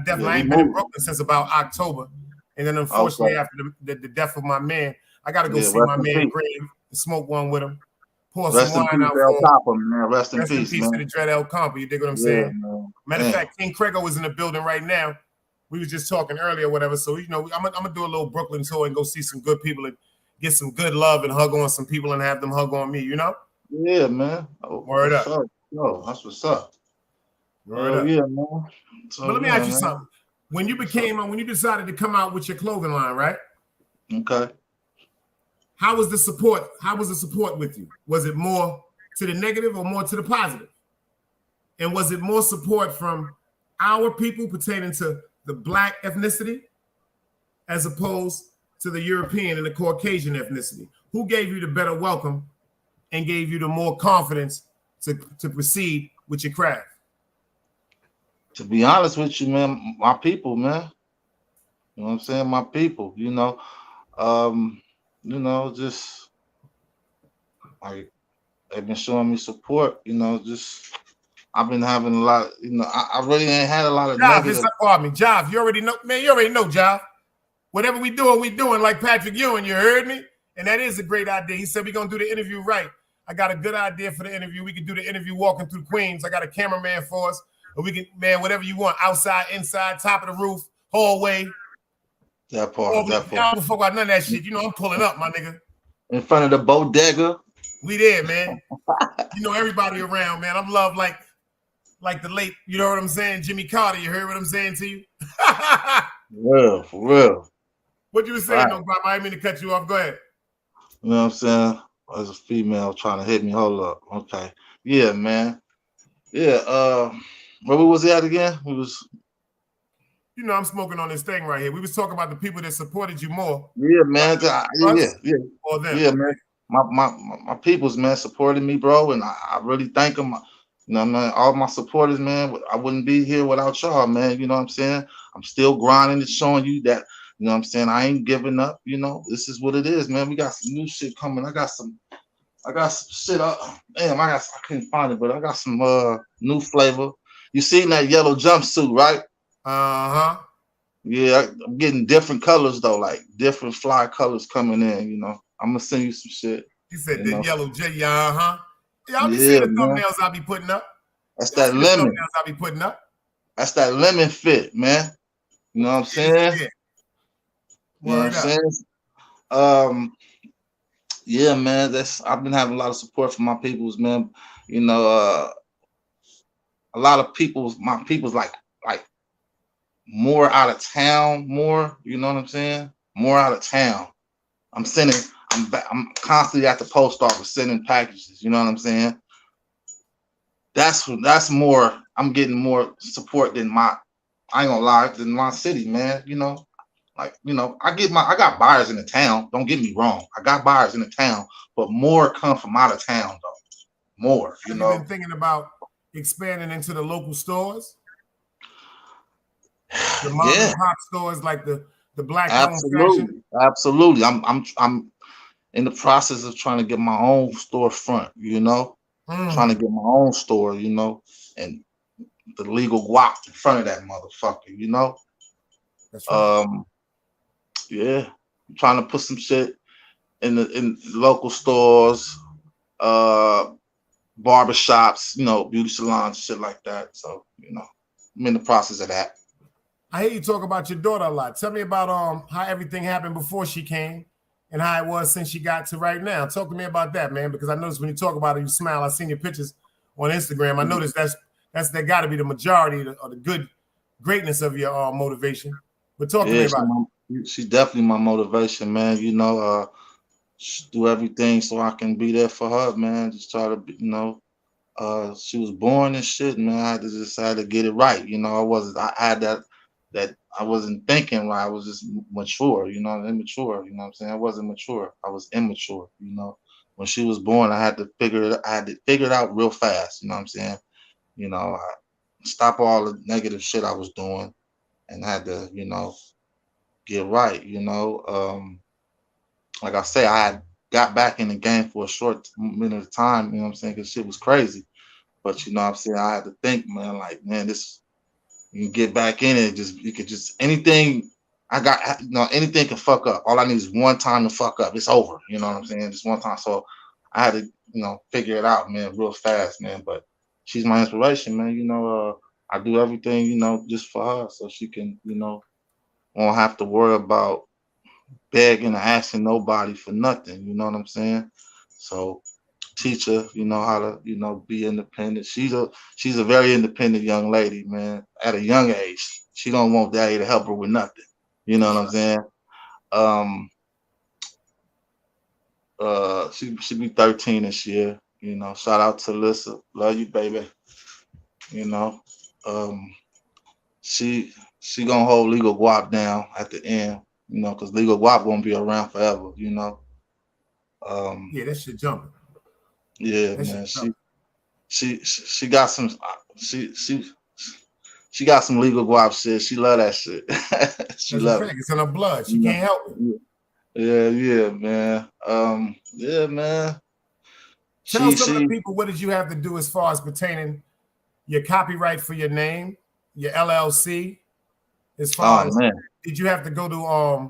definitely ain't been in Brooklyn since about October. And then unfortunately, after the death of my man, I got to go see my man grave and smoke one with him. Pour some wine out for him. Rest in peace, man. To the Dread El Compa. You dig what I'm saying? Matter of fact, King Crego is in the building right now. We was just talking earlier, whatever. So, I'm gonna do a little Brooklyn tour and go see some good people and get some good love and hug on some people and have them hug on me, Yeah, man. Word up. That's what's up. Word up. Yeah, man. But let me ask you something. When you decided to come out with your clothing line, right? Okay. How was the support? How was the support with you? Was it more to the negative or more to the positive? And was it more support from our people pertaining to the Black ethnicity as opposed to the European and the Caucasian ethnicity? Who gave you the better welcome and gave you the more confidence to proceed with your craft? To be honest with you, man, my people, man. You know what I'm saying? My people, just like they've been showing me support, just I've been having a lot, I really ain't had a lot of negative. Jav, you already know, man, Jav. Whatever we doing like Patrick Ewing, you heard me? And that is a great idea. He said we're gonna do the interview right. I got a good idea for the interview. We can do the interview walking through Queens. I got a cameraman for us. Or we can, man, whatever you want, outside, inside, top of the roof, hallway. That part. I don't fuck about none of that shit. I'm pulling up, my nigga. in front of the bodega. We there, man. You know everybody around, man. I'm loved like the late, you know what I'm saying, Jimmy Carter. You heard what I'm saying to you? For real. What you were saying, though, Bob? I didn't mean to cut you off. Go ahead. You know what I'm saying? As a female trying to hit me. Hold up. Okay. Yeah, man. Yeah. Where we was at again? We was. You know, I'm smoking on this thing right here. We was talking about the people that supported you more. Yeah, man. Yeah. Or them. Yeah, man. My peoples, man, supported me, bro, and I really thank them. You know, man, all my supporters, man. I wouldn't be here without y'all, man. You know what I'm saying? I'm still grinding and showing you that. You know what I'm saying? I ain't giving up. You know, this is what it is, man. We got some new shit coming. I got some shit up. Damn, I couldn't find it, but I got some new flavor. You seen that yellow jumpsuit, right? Uh-huh. Yeah, I'm getting different colors though, like different fly colors coming in, you know. I'm gonna send you some shit. You said the yellow J, uh-huh. Yeah, I'll be seeing the thumbnails I'll be putting up. That's that lemon. I'll be putting up. That's that lemon fit, man. You know what I'm saying? Yeah. You know what I'm saying? Yeah, man. I've been having a lot of support from my peoples, man. You know, a lot of my people's like more out of town, more. You know what I'm saying? More out of town. I'm constantly at the post office sending packages. You know what I'm saying? That's more. I'm getting more support than I ain't gonna lie, than my city, man. You know, like, you know, I got buyers in the town. Don't get me wrong. I got buyers in the town, but more come from out of town though. More, you know. Have you been thinking about expanding into the local stores? The mom and pop stores, like the black Absolutely. I'm in the process of trying to get my own storefront, you know. Trying to get my own store, you know, and the legal guap in front of that motherfucker, you know. That's right. Yeah, I'm trying to put some shit in local stores, barbershops, you know, beauty salons, shit like that. So, you know, I'm in the process of that. I hear you talk about your daughter a lot. Tell me about how everything happened before she came and how it was since she got to right now. Talk to me about that, man, because I noticed when you talk about it, you smile. I seen your pictures on Instagram. I noticed that got to be the majority of the good greatness of your motivation. But talk to me about it. She's definitely my motivation, man. You know, do everything so I can be there for her, man. Just try to, you know, she was born and shit, man. I had to decide to get it right. You know, I had that I wasn't thinking right. I was just mature, you know, immature. You know what I'm saying? I wasn't mature. I was immature, you know. When she was born, I had to figure it out real fast, you know what I'm saying? You know, I stop all the negative shit I was doing and had to, you know, get right, you know. Like I say, I had got back in the game for a short minute of time, you know what I'm saying? Because shit was crazy. But, you know what I'm saying? I had to think, man, like, man, you can get back in it. You could just anything. Anything can fuck up. All I need is one time to fuck up. It's over. You know what I'm saying? Just one time. So I had to, you know, figure it out, man, real fast, man. But she's my inspiration, man. You know, I do everything, you know, just for her, so she can, you know, won't have to worry about begging or asking nobody for nothing. You know what I'm saying? So teach her, you know, how to, you know, be independent. She's a very independent young lady, man. At a young age, she don't want daddy to help her with nothing. You know what I'm saying? She be 13 this year. You know, shout out to Alyssa. Love you, baby. You know, she gonna hold Legal Guap down at the end. You know, because Legal Guap won't be around forever. You know. Yeah, that shit jumping. Yeah, man. She got some she got some Legal Guap shit. She love that shit. She love it. It's in her blood. She can't help it. Yeah, man. Yeah, man. Tell some of the people, what did you have to do as far as pertaining your copyright for your name, your LLC? As far as did you have to go to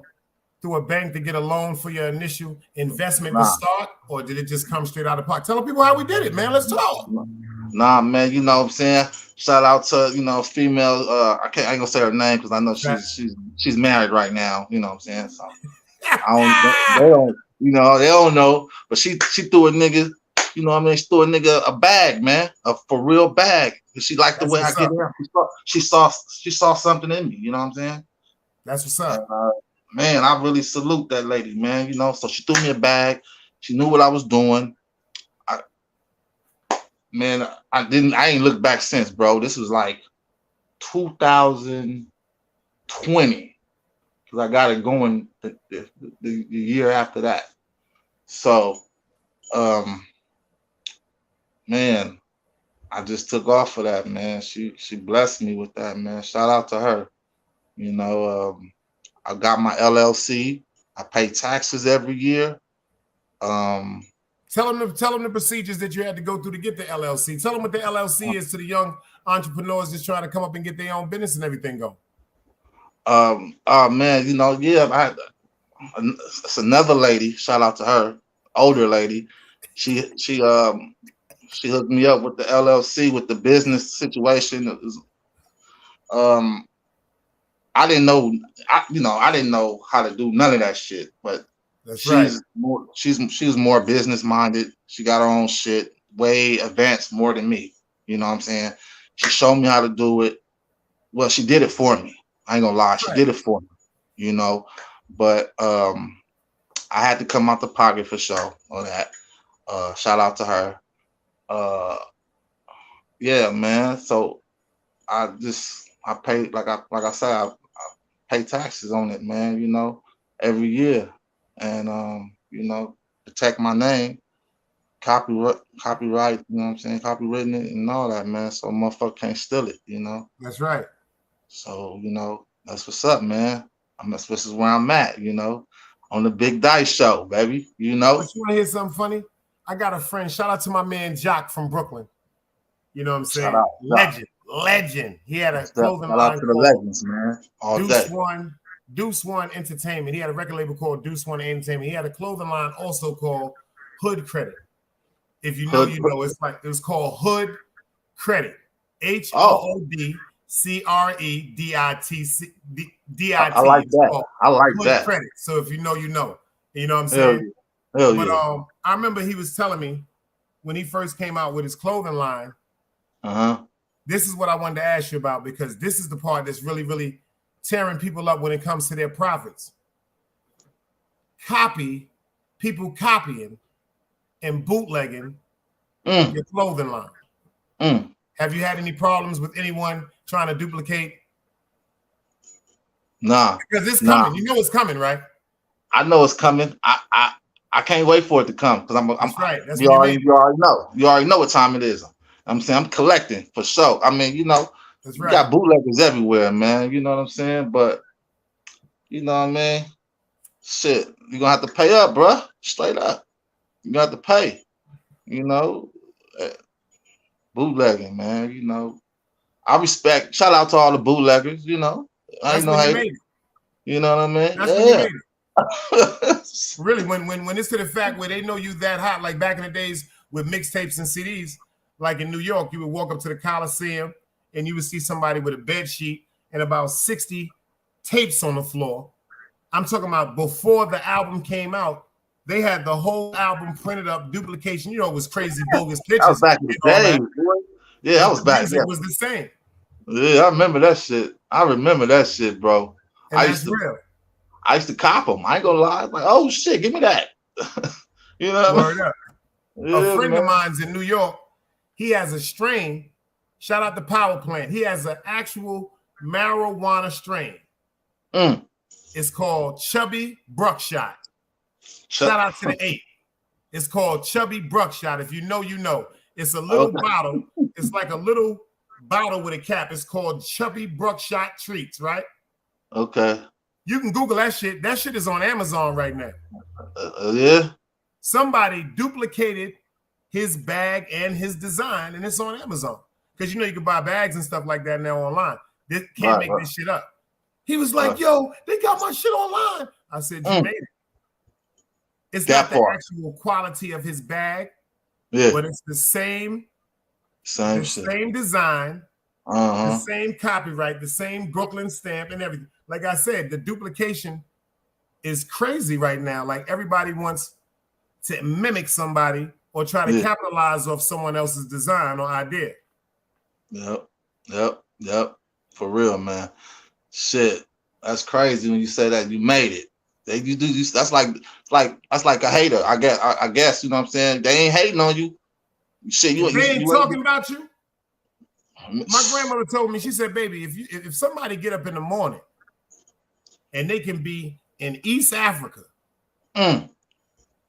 through a bank to get a loan for your initial investment to start, or did it just come straight out of pocket? Tell the people how we did it, man. Let's talk. Nah, man. You know what I'm saying? Shout out to, you know, female. I ain't gonna say her name because I know she's married right now. You know what I'm saying? So You know, they don't know. But she threw a nigga, you know what I mean? She threw a nigga a bag, man, a for real bag. She liked the way I get in. She saw something in me. You know what I'm saying? That's what's up. And, man, I really salute that lady, man. You know, so she threw me a bag. She knew what I was doing. I ain't looked back since, bro. This was like 2020. Because I got it going the year after that. So, man, I just took off for that, man. She blessed me with that, man. Shout out to her. You know, I got my LLC. I pay taxes every year. Tell them the procedures that you had to go through to get the LLC. Tell them what the LLC is to the young entrepreneurs just trying to come up and get their own business and everything going. Man, you know, yeah, it's another lady. Shout out to her, older lady. She hooked me up with the LLC with the business situation. I didn't know how to do none of that shit, but she's more business minded. She got her own shit, way advanced more than me. You know what I'm saying? She showed me how to do it. Well, she did it for me. I ain't gonna lie, she did it for me. You know, but I had to come out the pocket for sure on that. Shout out to her. Yeah, man. So I pay like I said, I pay taxes on it, man. You know, every year, and you know, protect my name, copyright. You know what I'm saying? Copywritten it and all that, man. So motherfucker can't steal it. You know. That's right. So you know, that's what's up, man. This is where I'm at. You know, on the Big Dice Show, baby. You know. But you want to hear something funny? I got a friend. Shout out to my man Jock from Brooklyn. You know what I'm saying? Shout out, Legend. He had a clothing line. Shout out to the legends, man. All Deuce One Entertainment. He had a record label called Deuce One Entertainment. He had a clothing line also called Hood Credit. If you know, you know. It was called Hood Credit. HOODCREDIT. I like that. I like that. Credit. So if you know, you know. You know what I'm saying? Hell but yeah. I remember he was telling me when he first came out with his clothing line. This is what I wanted to ask you about, because this is the part that's really, really tearing people up when it comes to their profits. People copying and bootlegging your clothing line. Have you had any problems with anyone trying to duplicate? Nah. Because it's coming. You know it's coming, right? I know it's coming. I can't wait for it to come, because That's right. That's you already know. You already know what time it is. I'm saying I'm collecting for sure. I mean, you know, that's right. You got bootleggers everywhere, man. You know what I'm saying? But you know what I mean? Shit, you're gonna have to pay up, bro. Straight up. You got to pay. You know, bootlegging, man. You know, I respect. Shout out to all the bootleggers. You know, I know how you know what I mean? That's when you made it. Really, when it's to the fact where they know you that hot, like back in the days with mixtapes and CDs, like in New York, you would walk up to the Coliseum and you would see somebody with a bed sheet and about 60 tapes on the floor. I'm talking about before the album came out. They had the whole album printed up, duplication. You know, it was crazy, bogus pictures. That was back in the day. Yeah, that was back then. It was the same. Yeah, I remember that shit. Bro. And that's real. I used to cop them. I ain't gonna lie. Like, oh shit, give me that. You know what I mean? Yeah, a friend of mine's in New York. He has a strain. Shout out the power plant. He has an actual marijuana strain. It's called Chubby Bruckshot. Shout out to the 8. It's called Chubby Bruckshot. If you know, you know. It's a little bottle. It's like a little bottle with a cap. It's called Chubby Bruckshot Treats, right? Okay. You can Google that shit. That shit is on Amazon right now. Yeah. Somebody duplicated his bag and his design, and it's on Amazon. Because you know you can buy bags and stuff like that now online. They can't make this shit up. He was like, yo, they got my shit online. I said, you made it. It's not the actual quality of his bag, but it's the same design, the same copyright, the same Brooklyn stamp and everything. Like I said, the duplication is crazy right now. Like everybody wants to mimic somebody or try to capitalize off someone else's design or idea. Yep. For real, man. Shit, that's crazy when you say that you made it. That's like a hater. I guess you know what I'm saying. They ain't hating on you. Shit, they ain't talking about you. My grandmother told me, she said, baby, if somebody get up in the morning and they can be in East Africa and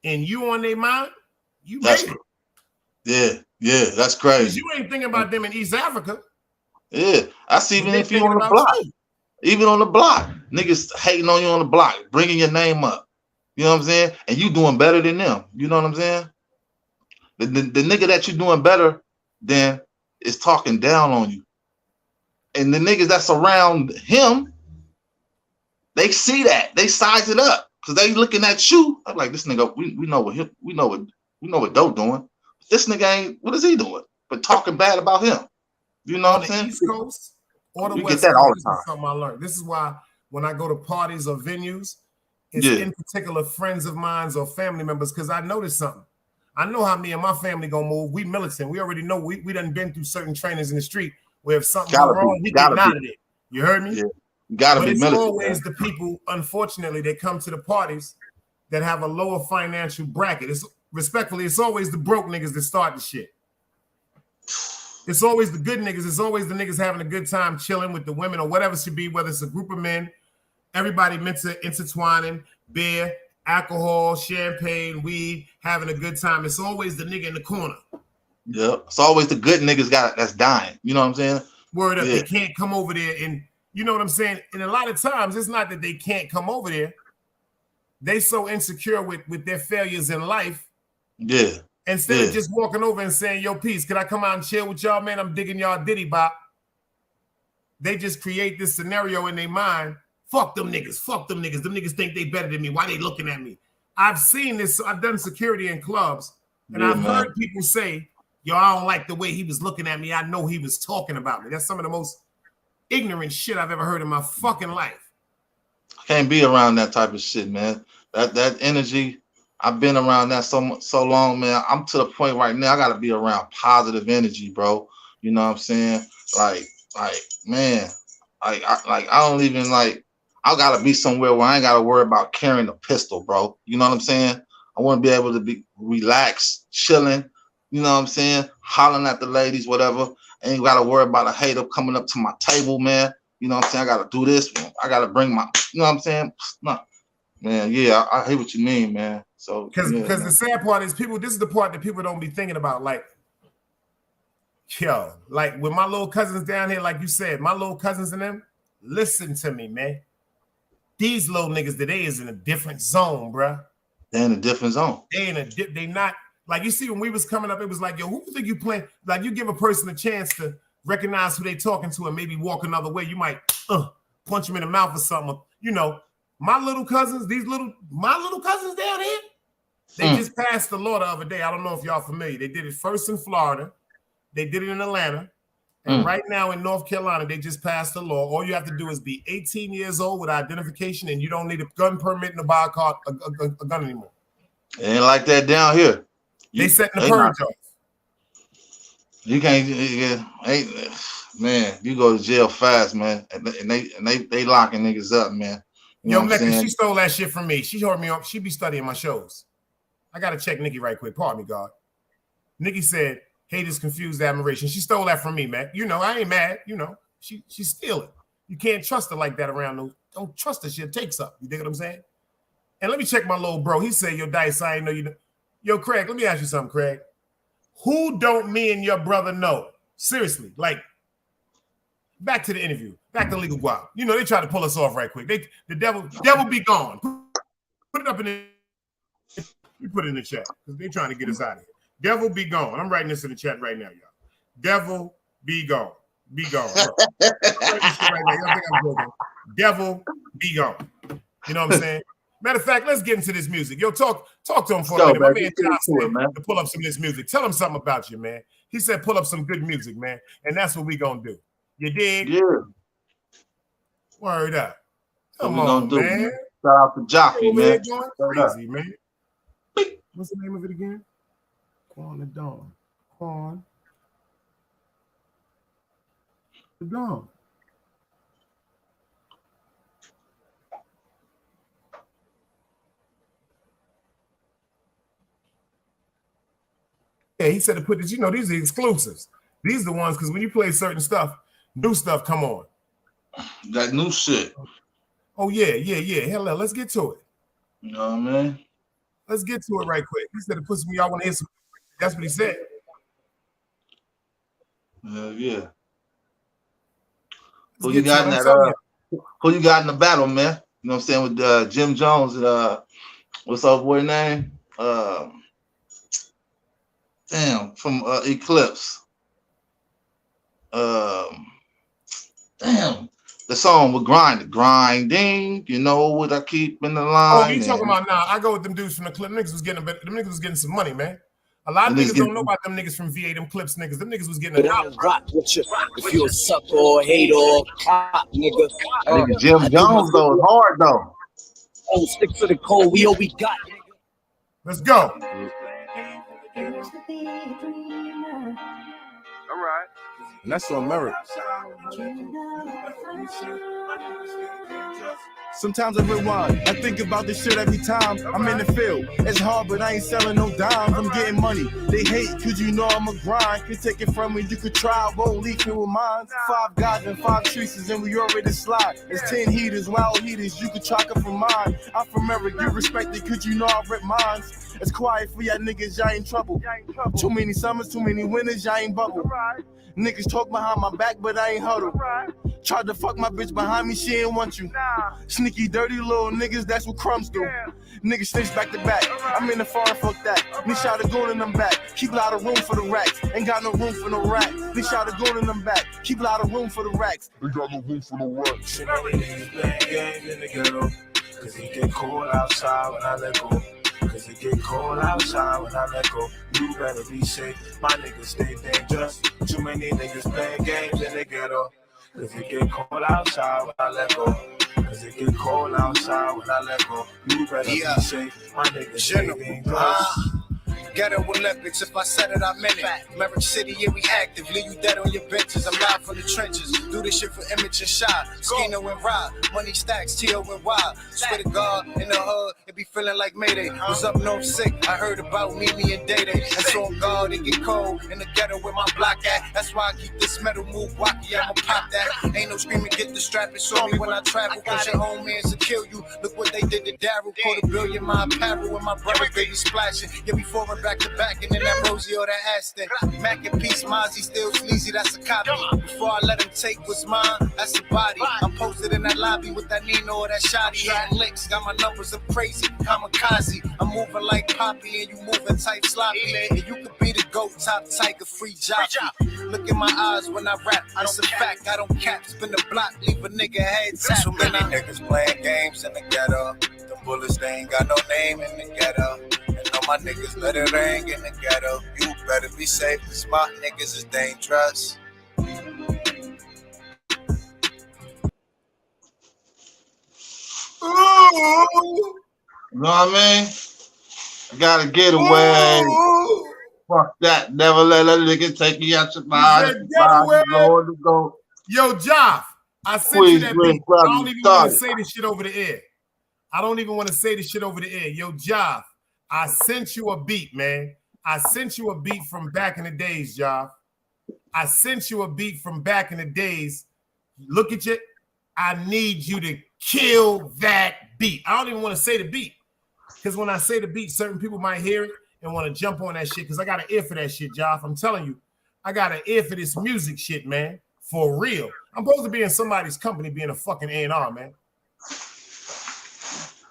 you on their mind, you made it. Yeah, that's crazy. You ain't thinking about them in East Africa. Yeah, that's even if you on the block. Even on the block, niggas hating on you on the block, bringing your name up. You know what I'm saying? And you doing better than them. You know what I'm saying? The nigga that you doing better than is talking down on you. And the niggas that's around him, they see that. They size it up because they looking at you. I'm like, this nigga, we know what Doe doing. This nigga ain't, what is he doing? But talking bad about him. You know what I'm saying? East Coast or the you West get that Coast, all the time. something I learned. This is why when I go to parties or venues, it's in particular friends of mine or family members, because I noticed something. I know how me and my family gonna move. We militant. We already know we done been through certain trainings in the street where if something goes wrong, we get out of it. You heard me? Yeah. You gotta be militant. It's always the people, unfortunately, that come to the parties that have a lower financial bracket. It's always the broke niggas that start the shit. It's always the good niggas. It's always the niggas having a good time chilling with the women or whatever it should be, whether it's a group of men, everybody meant to intertwining, beer, alcohol, champagne, weed, having a good time. It's always the nigga in the corner. Yeah, it's always the good niggas that's dying. You know what I'm saying? Word up, they can't come over there, and you know what I'm saying? And a lot of times, it's not that they can't come over there. They so insecure with their failures in life. Yeah. Instead of just walking over and saying, yo, peace, can I come out and chill with y'all, man? I'm digging y'all Diddy Bop. They just create this scenario in their mind. Fuck them niggas. Fuck them niggas. Them niggas think they better than me. Why they looking at me? I've seen this. I've done security in clubs, and I've heard people say, yo, I don't like the way he was looking at me. I know he was talking about me. That's some of the most ignorant shit I've ever heard in my fucking life. I can't be around that type of shit, man. That energy, I've been around that so long, man. I'm to the point right now, I got to be around positive energy, bro. You know what I'm saying? Like, man, I don't even like, I got to be somewhere where I ain't got to worry about carrying a pistol, bro. You know what I'm saying? I want to be able to be relaxed, chilling, you know what I'm saying? Hollering at the ladies, whatever. I ain't got to worry about a hater coming up to my table, man. You know what I'm saying? I got to do this. I got to bring my, you know what I'm saying? No, man, yeah, I hear what you mean, man. So because the sad part is this is the part that people don't be thinking about. Like, yo, like with my little cousins down here, like you said, my little cousins and them, listen to me, man. These little niggas today is in a different zone, bruh. They're in a different zone. They not, like you see when we was coming up, it was like, yo, who you think you playing? Like you give a person a chance to recognize who they talking to and maybe walk another way. You might punch them in the mouth or something. You know, my little cousins down here, they just passed the law the other day. I don't know if y'all familiar. They did it first in Florida. They did it in Atlanta. And right now in North Carolina, they just passed the law. All you have to do is be 18 years old with identification, and you don't need a gun permit and buy a gun anymore. It ain't like that down here. They setting the purge off. You can't, man. You go to jail fast, man, and they locking niggas up, man. You Yo, Mecca, she stole that shit from me. She heard me up. She be studying my shows. I gotta check Nikki right quick. Pardon me, God. Nikki said, hate is confused admiration. She stole that from me, man. You know, I ain't mad. You know, she's stealing. You can't trust her like that around those. Don't trust her. She'll take something. You dig what I'm saying? And let me check my little bro. He said, yo, Dice, I ain't know you know. Yo, Craig, let me ask you something, Craig. Who don't me and your brother know? Seriously, like, back to the interview. Back to Legal Guap. You know, they try to pull us off right quick. The devil be gone. Put it up in the, we put it in the chat because they trying to get us out of here. Devil be gone. I'm writing this in the chat right now, y'all. Devil be gone. Be gone. Devil be gone. You know what I'm saying? Matter of fact, let's get into this music. Yo, talk to him for a minute. My man Josh said to pull up some of this music. Tell him something about you, man. He said pull up some good music, man. And that's what we gonna do. You dig? Yeah. Word up. Come on, man. Shout out to Jockey, Over man. there going crazy, man. What's the name of it again? Quan the Dawn. Quan the Dawn. Yeah, he said to put this, you know, these are exclusives. These are the ones, because when you play certain stuff, new stuff come on. That new shit. Oh, yeah. Hello, let's get to it. You know what I mean? Let's get to it right quick. He said to put some, y'all want to hear some. That's what he said. Yeah. Who you got in that? Who you got in the battle, man? You know what I'm saying, with Jim Jones and what's up boy name? Damn, from Eclipse. Damn, the song with grinding. You know what I keep in the line. Oh, you talking about now? I go with them dudes from the clip. Niggas was getting them niggas was getting some money, man. A lot of niggas don't know about them niggas from VA, them Clips niggas. Them niggas was getting a dollar. If you a sucker or hate or cop, nigga. Jim Jones though is hard though. Oh, stick to the code. We all we got. Let's go. All right. And that's on merit. Sometimes I rewind. I think about this shit every time I'm in the field. It's hard, but I ain't selling no dimes. I'm getting money. They hate cause you know I'm a grind. Can take it from me, you could try, won't leave me with mine. 5 guys and 5 trees and we already slide. It's 10 heaters, wild heaters, you could chalk up for mine. I'm from Eric, you respect it cause you know I rip mines. It's quiet for y'all niggas, y'all ain't trouble. Too many summers, too many winters, y'all ain't bubble. Niggas talk behind my back, but I ain't huddle. Tried to fuck my bitch behind me, she ain't want you. Sneaky, dirty little niggas, that's what crumbs do. Niggas snitch back to back. I'm in the foreign, fuck that. They shot a gold in them back. Keep a lot of room for the racks. Ain't got no room for no racks. They shot a gold in them back. Keep a lot of room for the racks. Ain't got no room for no racks. Shit, niggas playing games in the ghetto. Cause it get cold outside when I let go. Cause it get cold outside when I let go. You better be safe, my niggas stay dangerous. Too many niggas playing games in the ghetto. Cause it get cold outside when I let go. Cause it get cold outside when I let go. You better be safe, my niggas stay dangerous. Ghetto Olympics, if I said it, I meant it. Maverick City, yeah, we active. Leave you dead on your benches. I'm live from the trenches. Do this shit for image and shot. Skino and Rod. Money stacks, T.O. and Wild. Swear to God, in the hood, it be feeling like Mayday. Was up north sick. I heard about Mimi and Day Day. That's on God, it get cold. In the ghetto with my block at. That's why I keep this metal move wacky. I'ma pop that. Ain't no screaming, get the strap. It's on me when I travel. Cause your home mans will kill you. Look what they did to Daryl. $250 million my apparel and my brother baby splashing. Yeah, we forward back to back and then that Rosie or that Aston. Mac and Peace, Mozzie still sleazy, that's a copy. Before I let him take what's mine, that's the body. I'm posted in that lobby with that Nino or that Shotty. Hitting licks, got my numbers up crazy. Kamikaze, I'm moving like Poppy and you moving type sloppy. And you could be the GOAT, top tiger, free jockey. Look in my eyes when I rap, that's a fact. I don't cap, spin the block, leave a nigga head tap. So many niggas playing games in the ghetto. Them bullets, they ain't got no name in the ghetto. My niggas let it ring in the ghetto. You better be safe, cause my niggas is dangerous. You know what I mean? I gotta get away. Fuck that. Never let a nigga take you out your body. Yo, Joff, I sent you that beat. I don't even want to say this shit over the air. Yo, Joff, I sent you a beat, man. I sent you a beat from back in the days, Joff. Look at you. I need you to kill that beat. I don't even want to say the beat. Because when I say the beat, certain people might hear it and want to jump on that shit. Because I got an ear for that shit, Joff. I'm telling you. I got an ear for this music shit, man. For real. I'm supposed to be in somebody's company being a fucking A&R, man.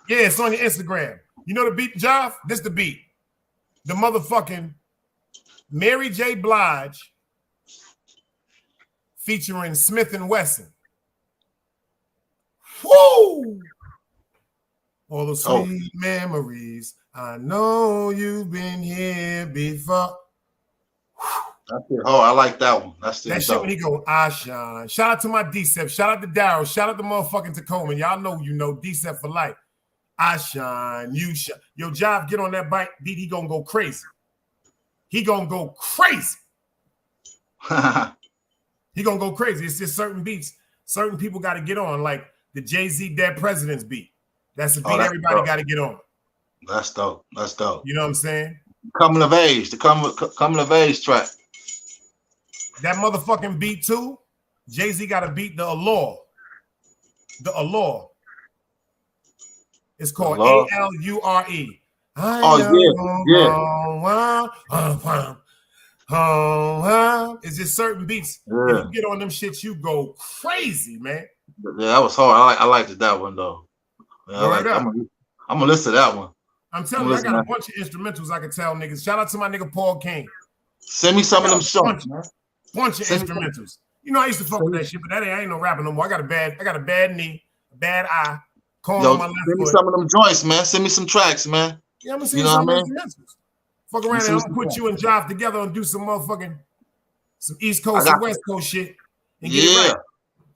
Yeah, it's on your Instagram. You know the beat, Joff? This the beat. The motherfucking Mary J. Blige featuring Smith & Wesson. Woo! All the sweet memories. I know you've been here before. That's it. Oh, I like that one. That's it. That shit when he go, I shine. Shout out to my D-Sep. Shout out to Daryl. Shout out to motherfucking Tacoma. Y'all know you know D-Sep for life. I shine, you shine. Yo, Jive, get on that bike beat. He gonna go crazy. He gonna go crazy. He gonna go crazy. It's just certain beats. Certain people got to get on, like the Jay-Z Dead Presidents beat. That's the beat everybody got to get on. That's dope. That's dope. You know what I'm saying? Coming of age, the coming of age track. That motherfucking beat too. Jay-Z got to beat the Allure. The Allure. It's called A-L-U-R-E. It's just certain beats. Yeah. If you get on them shits, you go crazy, man. Yeah, that was hard. I liked that one though. Yeah, I'm gonna listen to that one. I'm telling you, I got a bunch of instrumentals I can tell niggas. Shout out to my nigga Paul King. Send me some of them songs, man. Bunch of instrumentals. You know, I used to fuck with that shit, but I ain't no rapping no more. I got a bad knee, a bad eye. On my left send me foot. some of them joints, man. Send me some tracks, man. Yeah, I'm gonna see some instrumentals. Fuck around and I'll put you and Jive together and do some motherfucking East Coast and West Coast shit. And get it right.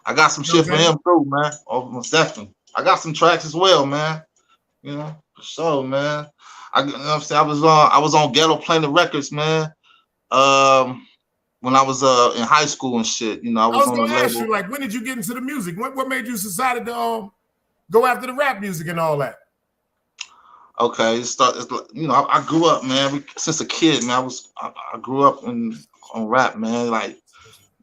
I got some shit for him too, man. Oh, most definitely. I got some tracks as well, man. You know, for sure, man. You know what I'm saying? I was on Ghetto Planet Records, man. When I was in high school and shit. You know, I was on gonna the ask label. you, like, when did you get into the music? What made you decided to go after the rap music and all that? Okay, you know, I grew up, man. Since a kid, man. I grew up on rap, man. Like,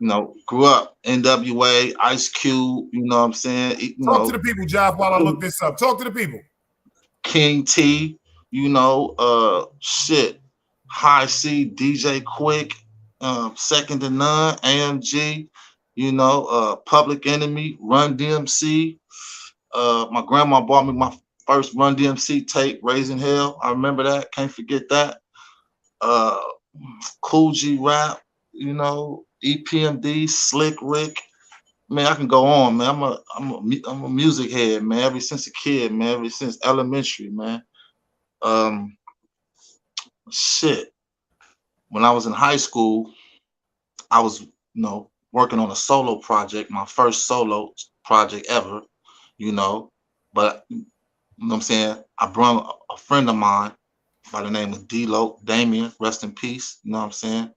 you know, grew up NWA, Ice Cube. You know what I'm saying? Talk to the people, Jive, while I look this up. Talk to the people. King T. You know, shit. High C, DJ Quick, Second to None, AMG. You know, Public Enemy, Run DMC. My grandma bought me my first Run DMC tape, Raising Hell. I remember that. Can't forget that. Cool G Rap, you know, EPMD, Slick Rick. Man, I can go on, man. I'm a music head, man. Ever since a kid, man. Ever since elementary, man. Shit. When I was in high school, I was, you know, working on a solo project, my first solo project ever, you know. But you know what I'm saying? I brought a friend of mine by the name of D-Lo, Damien, rest in peace. You know what I'm saying?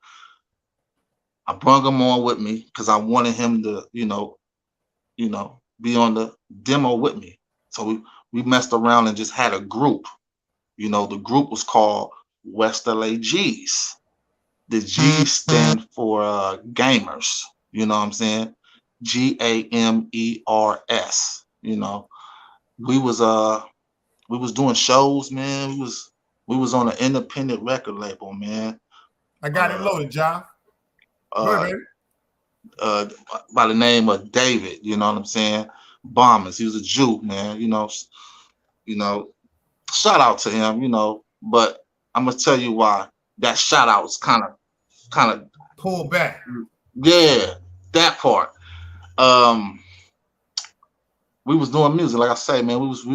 I brought him on with me because I wanted him to, you know, be on the demo with me. So we messed around and just had a group. You know, the group was called West LA G's. The G stand for gamers. You know what I'm saying? GAMERS. You know, we was doing shows, man. We was on an independent record label, man. I got it loaded, John. By the name of David, you know what I'm saying? Bombers. He was a Jew, man. You know, shout out to him, you know, but I'm gonna tell you why that shout out was kind of pull back. Yeah, that part. We was doing music, like I say, man. We was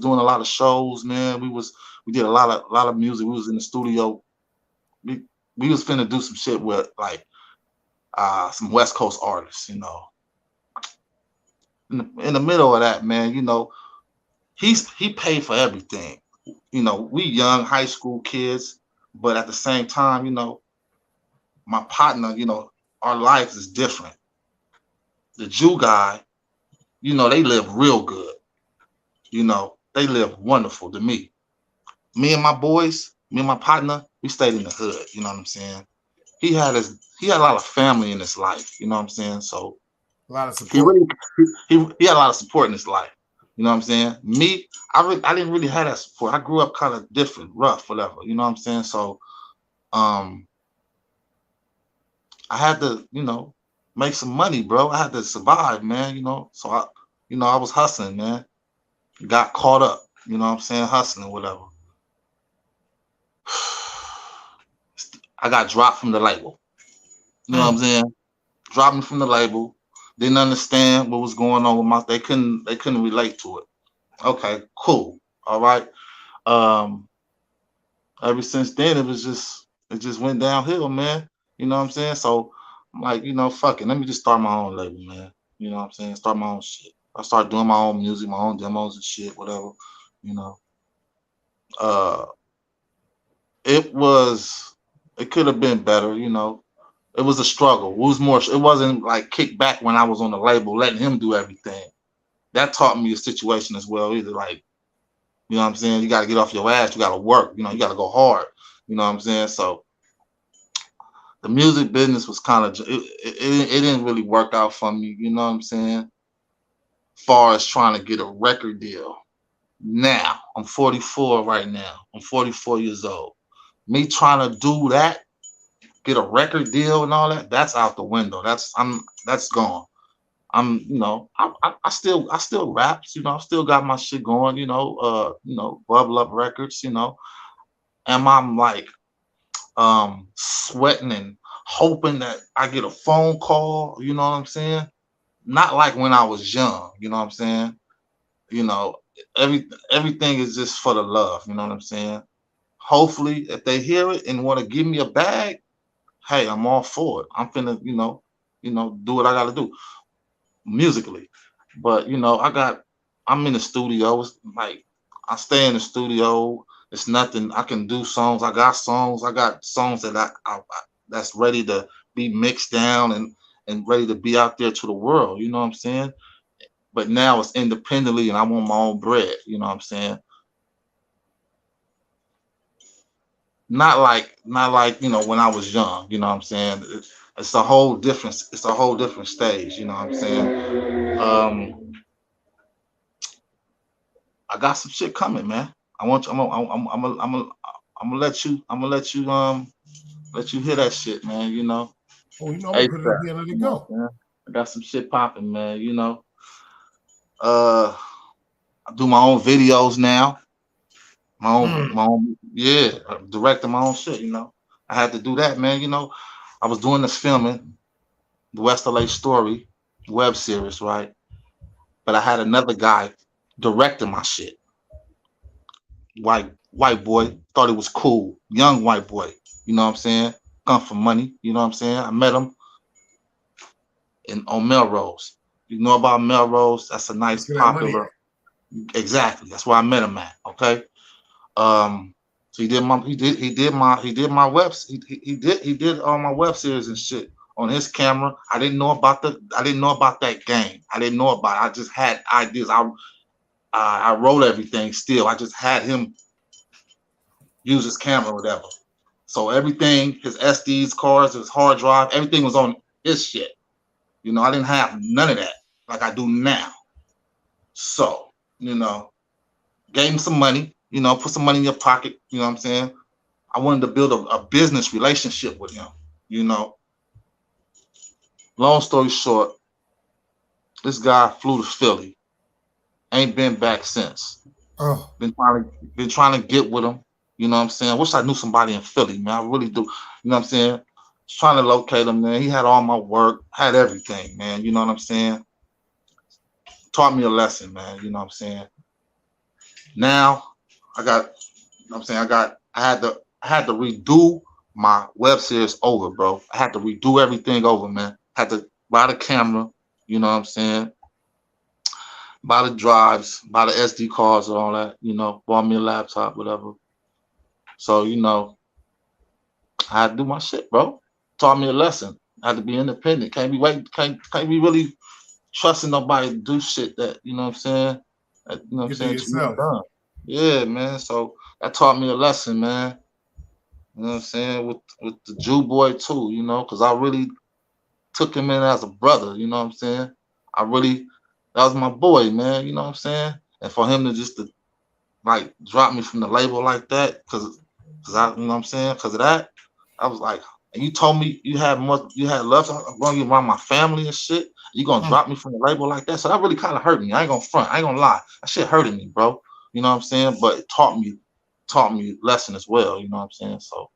doing a lot of shows, man. We did a lot of music. We was in the studio. We was finna do some shit with like some West Coast artists, you know. In the middle of that, man, you know, he paid for everything. You know, we young high school kids, but at the same time, you know, my partner, you know, our lives is different. The Jew guy, you know, they live real good. You know, they live wonderful to me. Me and my boys, me and my partner, we stayed in the hood. You know what I'm saying? He had a lot of family in his life. You know what I'm saying? So a lot of support. He had a lot of support in his life. You know what I'm saying? Me, I didn't really have that support. I grew up kind of different, rough, whatever. You know what I'm saying? So, I had to, you know, make some money, bro. I had to survive, man. You know, so I was hustling, man. Got caught up. You know what I'm saying? Hustling, whatever. I got dropped from the label. You know what I'm saying? Dropped me from the label. Didn't understand what was going on with they couldn't relate to it. Okay, cool. All right. Ever since then it just went downhill, man. You know what I'm saying? So I'm like, you know, fuck it. Let me just start my own label, man. You know what I'm saying? Start my own shit. I started doing my own music, my own demos and shit, whatever. You know, uh, it could have been better. You know, it was a struggle. It was more. It wasn't like kick back when I was on the label, letting him do everything. That taught me a situation as well. Either like, you know what I'm saying? You got to get off your ass. You got to work. You know, you got to go hard. You know what I'm saying? So the music business was kind of it didn't really work out for me. You know what I'm saying? Far as trying to get a record deal. Now I'm 44 right now. I'm 44 years old. Me trying to do that, get a record deal and all that, that's out the window. That's gone. You know, I still raps, you know, I still got my shit going, you know, Bubble Up Records, you know. And I'm like sweating and hoping that I get a phone call, you know what I'm saying? Not like when I was young, you know what I'm saying? You know, everything is just for the love, you know what I'm saying? Hopefully, if they hear it and want to give me a bag, hey, I'm all for it. I'm finna, do what I gotta do musically. But I'm in the studio. It's like I stay in the studio. It's nothing. I can do songs. I got songs. I got songs that I that's ready to be mixed down and ready to be out there to the world. You know what I'm saying? But now it's independently, and I want my own bread. You know what I'm saying? Not like when I was young. You know what I'm saying? It's a whole different. It's a whole different stage. You know what I'm saying? I got some shit coming, man. I'm gonna let you hear that shit, man. You know. Oh, you know, I'm gonna put it ASAP, at the end of the you know, go. man. I got some shit popping, man. You know. I do my own videos now. Yeah, directing my own shit. You know. I had to do that, man. You know. I was doing this filming, the West LA Story web series, right? But I had another guy directing my shit. White boy, thought it was cool. Young white boy, you know what I'm saying? Come from money, you know what I'm saying? I met him on Melrose. You know about Melrose? That's a nice, That's where that money popular. Exactly. That's where I met him at. Okay. So he did my my web series and shit on his camera. I didn't know about that game. I didn't know about it. I just had ideas. I wrote everything still. I just had him use his camera or whatever. So everything, his SDs cards, his hard drive, everything was on his shit. You know, I didn't have none of that like I do now. So, gave him some money, put some money in your pocket, you know what I'm saying? I wanted to build a business relationship with him, you know. Long story short, this guy flew to Philly, ain't been back since. Oh. Been trying to get with him, you know what I'm saying? I wish I knew somebody in Philly, man. I really do, you know what I'm saying? Just trying to locate him, man. He had all my work, had everything, man. You know what I'm saying? Taught me a lesson, man. You know what I'm saying? Now I got, you know what I'm saying? I had to redo my web series over, bro. I had to redo everything over, man. Had to buy the camera, you know what I'm saying? Buy the drives, buy the SD cards and all that, bought me a laptop, whatever. So, I had to do my shit, bro. Taught me a lesson. I had to be independent. Can't be really trusting nobody to do shit that, you know what I'm saying? That, you know what I'm You do saying? To get yourself. done. Yeah, man. So that taught me a lesson, man. You know what I'm saying? With the Jew boy too, because I really took him in as a brother, you know what I'm saying? That was my boy, man, you know what I'm saying? And for him to like drop me from the label like that, cause I, you know what I'm saying? Cause of that, I was like, and you told me you had love to run you around my family and shit. You gonna drop me from the label like that? So that really kind of hurt me. I ain't gonna front. I ain't gonna lie. That shit hurted me, bro. You know what I'm saying? But it taught me lesson as well. You know what I'm saying? So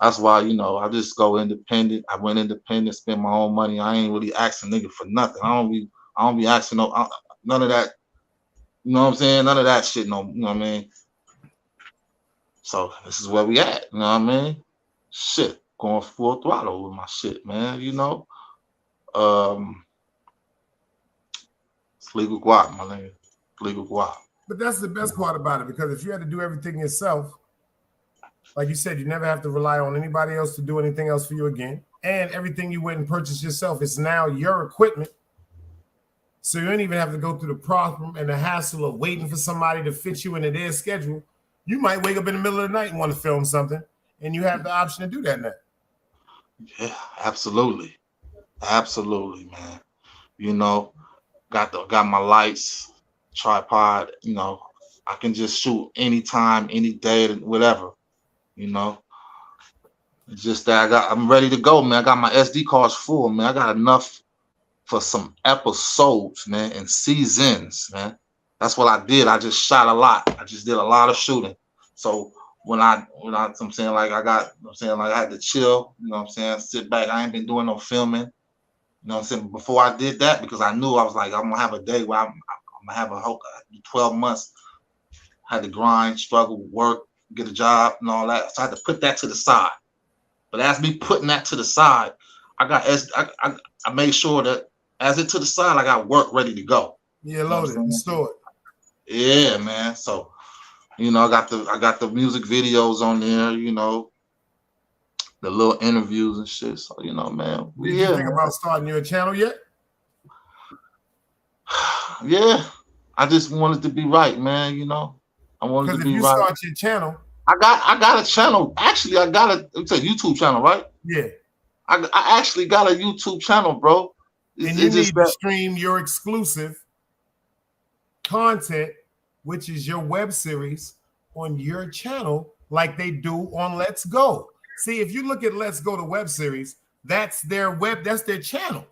that's why, I just go independent. I went independent, spend my own money. I ain't really asking nigga for nothing. I don't be asking none of that. You know what I'm saying? None of that shit. No, you know what I mean? So this is where we at. You know what I mean? Shit, going full throttle with my shit, man. It's legal guap, my nigga. Legal guap. But that's the best part about it, because if you had to do everything yourself, like you said, you never have to rely on anybody else to do anything else for you again. And everything you went and purchased yourself is now your equipment. So you don't even have to go through the problem and the hassle of waiting for somebody to fit you into their schedule. You might wake up in the middle of the night and want to film something, and you have the option to do that now. Yeah, absolutely. Absolutely, man. You know, got my lights, tripod, you know, I can just shoot anytime, any day, whatever, you know. It's just that I'm ready to go, man. I got my SD cards full, man. I got enough for some episodes, man, and seasons, man. That's what I did. I just shot a lot. I just did a lot of shooting. So I'm saying, like, I had to chill, you know what I'm saying, sit back. I ain't been doing no filming, you know what I'm saying. Before I did that, because I knew I was like, I'm gonna have a day where I'm gonna have a whole 12 months. I had to grind, struggle, work, get a job, and all that. So I had to put that to the side. But as me putting that to the side, I made sure that as it to the side, I got work ready to go. Yeah, loaded and stored. Yeah, man. So, you know, I got the music videos on there, you know, the little interviews and shit. So, you know, man. Did you think about starting your channel yet? Yeah. I just wanted to be right, man, you know. I wanted to be right. Because if you start your channel, I got a channel. Actually, it's a YouTube channel, right? Yeah. I actually got a YouTube channel, bro. And you need to stream your exclusive content, which is your web series, on your channel, like they do on Let's Go. See, if you look at Let's Go, the web series, that's their channel.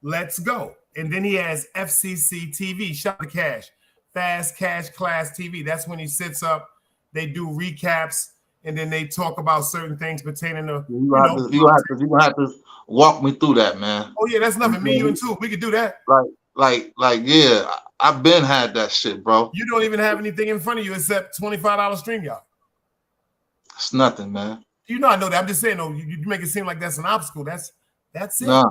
Let's Go. And then he has FCC TV, Shot the Cash, Fast Cash Class TV. That's when he sits up, they do recaps, and then they talk about certain things pertaining to. You're gonna have to walk me through that, man. Oh yeah, that's nothing. Me, you, and two, we could do that. Like, yeah, I've been had that shit, bro. You don't even have anything in front of you except $25 StreamYard. It's nothing, man. You know, I know that. I'm just saying, though, you make it seem like that's an obstacle. That's it. Nah.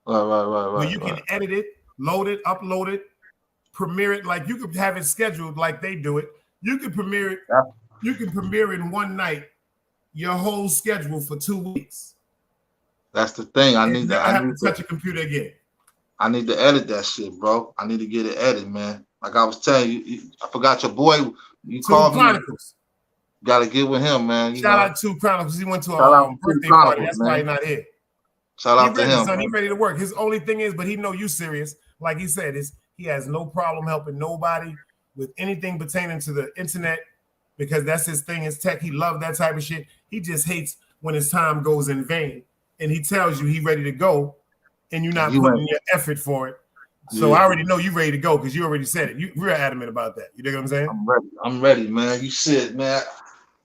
Right. Well, you can edit it, load it, upload it, premiere it. Like, you could have it scheduled like they do it. You can premiere it. Yeah. You can premiere in one night your whole schedule for 2 weeks. That's the thing. I need to touch a computer again. I need to edit that shit, bro. I need to get it edited, man. Like I was telling you, I forgot your boy. You called me. Got to get with him, man. Shout out to Chronicles. He went to a birthday party. That's why he's not here. Shout out to him. Son. He's ready to work. His only thing is, but he know you serious. Like he said, he has no problem helping nobody with anything pertaining to the internet, because that's his thing, his tech. He loves that type of shit. He just hates when his time goes in vain. And he tells you he's ready to go, and you're not putting your effort for it. So yeah. I already know you're ready to go because you already said it. You're adamant about that. You know what I'm saying? I'm ready, man. You shit, man.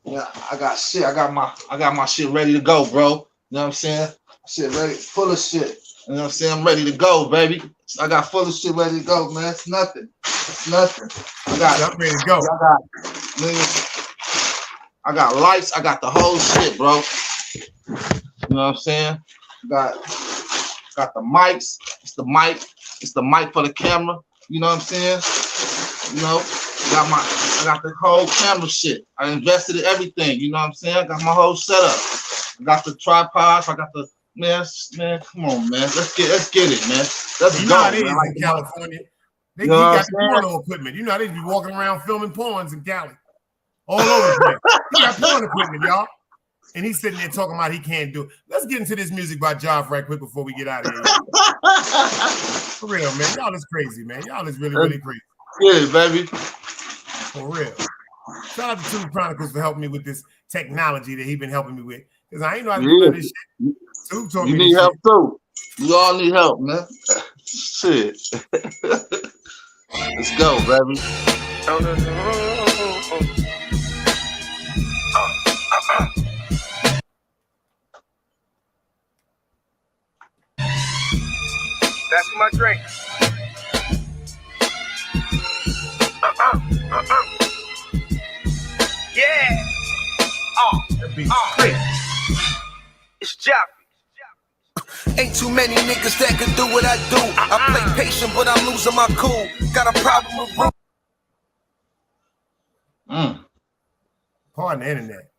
Yeah, I got shit. I got my shit ready to go, bro. You know what I'm saying? Shit ready, full of shit. You know what I'm saying? I'm ready to go, baby. I got full of shit ready to go, man. It's nothing. I'm ready to go. I got lights. I got the whole shit, bro. You know what I'm saying? Got the mics. It's the mic. It's the mic for the camera. You know what I'm saying? You know, I got the whole camera shit. I invested in everything. You know what I'm saying? I got my whole setup. I got the tripods. I got the man. Come on, man. Let's get it, man. Let's go. How it is in California. He got the porno equipment. You know how they be walking around filming porns in Cali, all over the place. He got porn equipment, y'all. And he's sitting there talking about he can't do it. Let's get into this music by Joff right quick before we get out of here. For real, man. Y'all is crazy, man. Y'all is really, really crazy. Yeah, baby. For real. Shout out to Two Chronicles for helping me with this technology that he's been helping me with. Because I ain't know how to do this shit. Tube told me you need help too. You all need help, man. Shit. Let's go, baby. That's my drink. Yeah. It's Joffy. Ain't too many niggas that can do what I do. I play patient, but I'm losing my cool. Got a problem with Pardon the internet.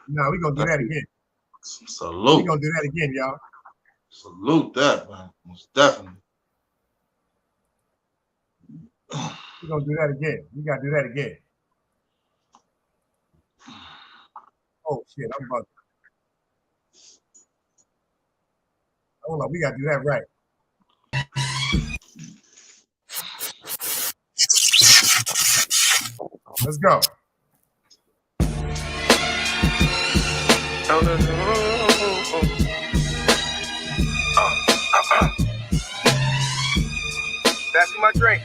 No, we're gonna do that again. Salute. We're gonna do that again, y'all. Salute that, man. Most definitely. We're gonna do that again. We gotta do that again. Oh shit, I'm about to. Hold on, we gotta do that right. Let's go. That's my drink.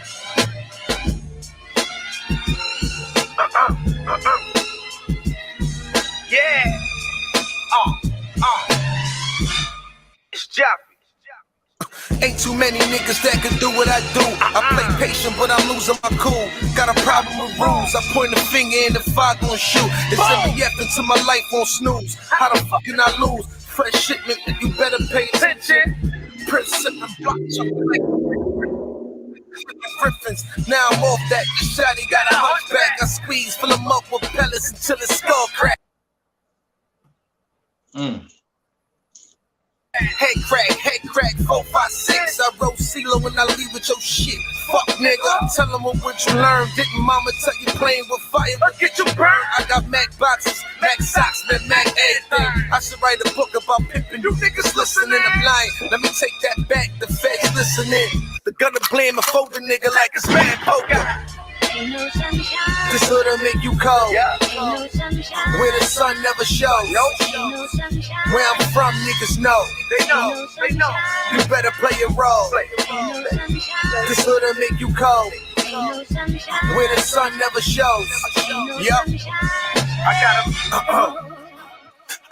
Yeah. It's Joffrey. Ain't too many niggas that can do what I do. I play patient, but I'm losing my cool. Got a problem with rules. I point a finger in the fire gon' shoot. It's MBF into my life on snooze. How the fuck can I lose? Fresh shipment, you better pay attention. Prince sippin' block chocolate. Griffins. Now I'm off that. The shotty got a hunchback. I squeeze, fill him up with pellets until his skull crack. Head crack, 4, 5, 6. I roll CeeLo when I leave with your shit. Fuck nigga, tell them what you learned. Didn't mama tell you playing with fire? I'll get you burned. I got Mac boxes, Mac socks, Mac everything. I should write a book about pimping. You niggas listening, I'm lying. Let me take that back, the feds listening. The gunner blame a folder nigga like it's mad poker. This hood'll make you cold. Where the sun never shows. Where I'm from, niggas know. They know. You better play your role. This hood'll make you cold. Where the sun never shows. Yup. I got him.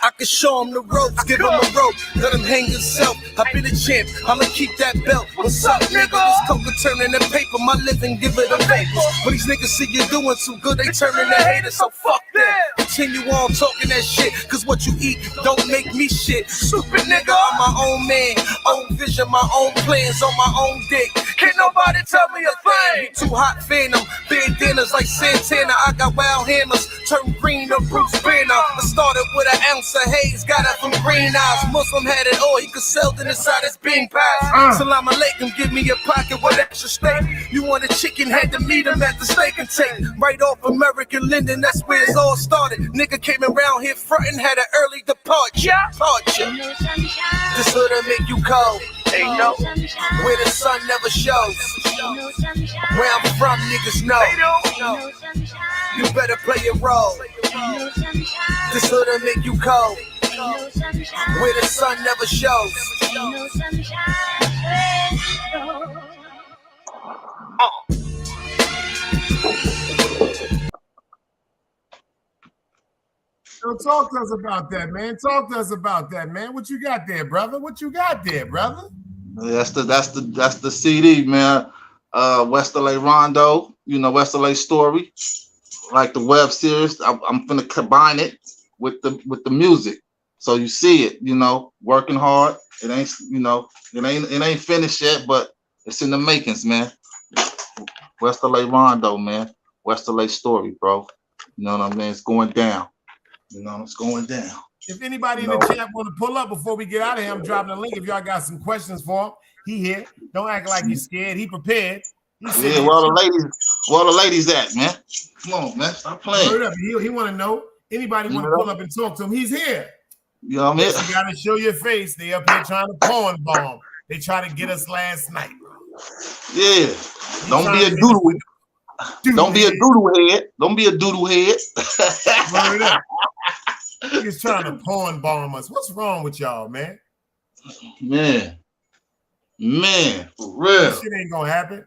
I can show him the ropes, give him a rope, let him hang himself. I been a champ, I'ma keep that belt. What's up, nigga? This coca turning the paper, my living give it a vapor. When these niggas see you doing too good, they turning the haters, so fuck them. Continue on talking that shit, cause what you eat don't make me shit. Stupid nigga, I'm my own man, own vision, my own plans on my own dick. Can't nobody tell me a thing. Too hot phantom, big dinners like Santana. I got wild hammers, turn green to Bruce Banner. I started with an ounce of haze, got it from green eyes. Muslim had it all, he could sell it inside his bean pies. Salam alaikum, give me a pocket with extra steak. You want a chicken, had to meet him at the steak and take. Right off American Linden, that's where it's all started. Nigga came around here frontin', had an early departure. This hood'll make you cold. Ain't no. Where the sun never shows. Where I'm from, niggas know. You better play your role. This hood'll make you cold. Where the sun never shows. So talk to us about that, man. Talk to us about that, man. What you got there, brother? What you got there, brother? That's the CD, man. West LA Rondo, you know, West LA Story, like the web series. I'm gonna combine it with the music, so you see it. You know, working hard. It ain't, you know, it ain't finished yet, but it's in the makings, man. West LA Rondo, man. West LA Story, bro. You know what I mean? It's going down. You know, it's going down. If anybody in the chat want to pull up before we get out of here, I'm dropping a link. If y'all got some questions for him, he here. Don't act like you're scared. He prepared. Yeah, where the ladies at, man? Come on, man. Stop playing. He want to know. Anybody want to pull up and talk to him? He's here. You know what I mean? You got to show your face. They up here trying to porn bomb. They try to get us last night, bro. Yeah. Don't be a doodle. Don't be a doodle head. Don't be a doodle head. He's trying to porn bomb us. What's wrong with y'all, man? Man, for real. This shit ain't gonna happen.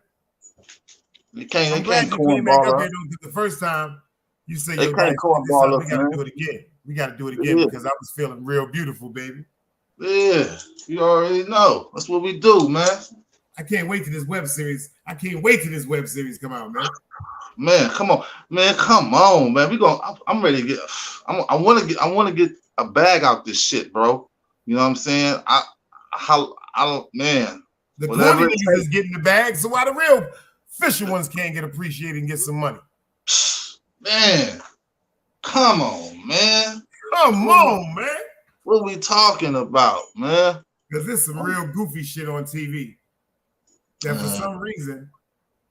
They can't cornball us. The first time you say they can't cornball us. We gotta do it again. We gotta do it again because I was feeling real beautiful, baby. Yeah, you already know. That's what we do, man. I can't wait till this web series. I can't wait till this web series come out, man. Man, come on, man. We going. I'm ready to get. I want to get a bag out this shit, bro. You know what I'm saying? Man. The corny niggas is getting the bag, so why the real Official ones can't get appreciated and get some money. Man, come on, man. Come on, man. What are we talking about, man? Because there's some real goofy shit on TV that for some reason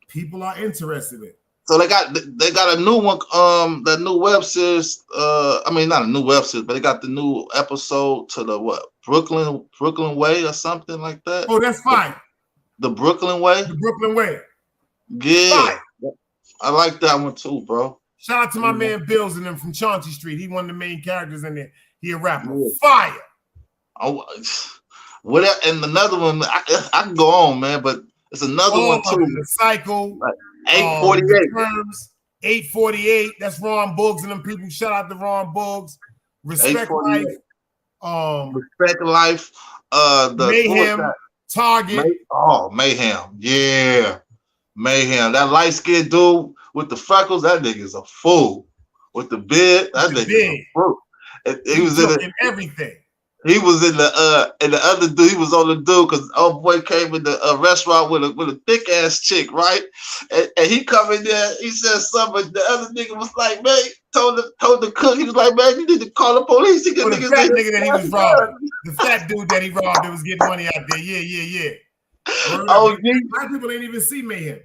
people are interested in. So they got a new one, the new web series. I mean, not a new web series, but they got the new episode to the what? Brooklyn Way or something like that. Oh, that's fine. The Brooklyn Way. The Brooklyn Way. Yeah, fine. I like that one too, bro. Shout out to my man Bills and them from Chauncey Street. He one of the main characters in there. He a rapper. Fire. Oh, what? And another one, I can go on, man, but it's another one too. The Cycle. Like 848. 848. That's Ron Buggs and them people. Shout out to Ron Buggs. Respect Life. Respect Life. The Mayhem. Target. Mayhem. Yeah. Mayhem. That light-skinned dude with the freckles, that nigga's a fool. With the beard, that nigga's a fool. He was in everything. He was in the other dude. He was on the dude because old boy came in the restaurant with a thick ass chick, right? And he come in there. He said something. The other nigga was like, man, told the cook. He was like, man, you need to call the police. He the fat nigga that he was robbing. The fat dude that he robbed that was getting money out there. Yeah. Oh, black people ain't even see Mayhem.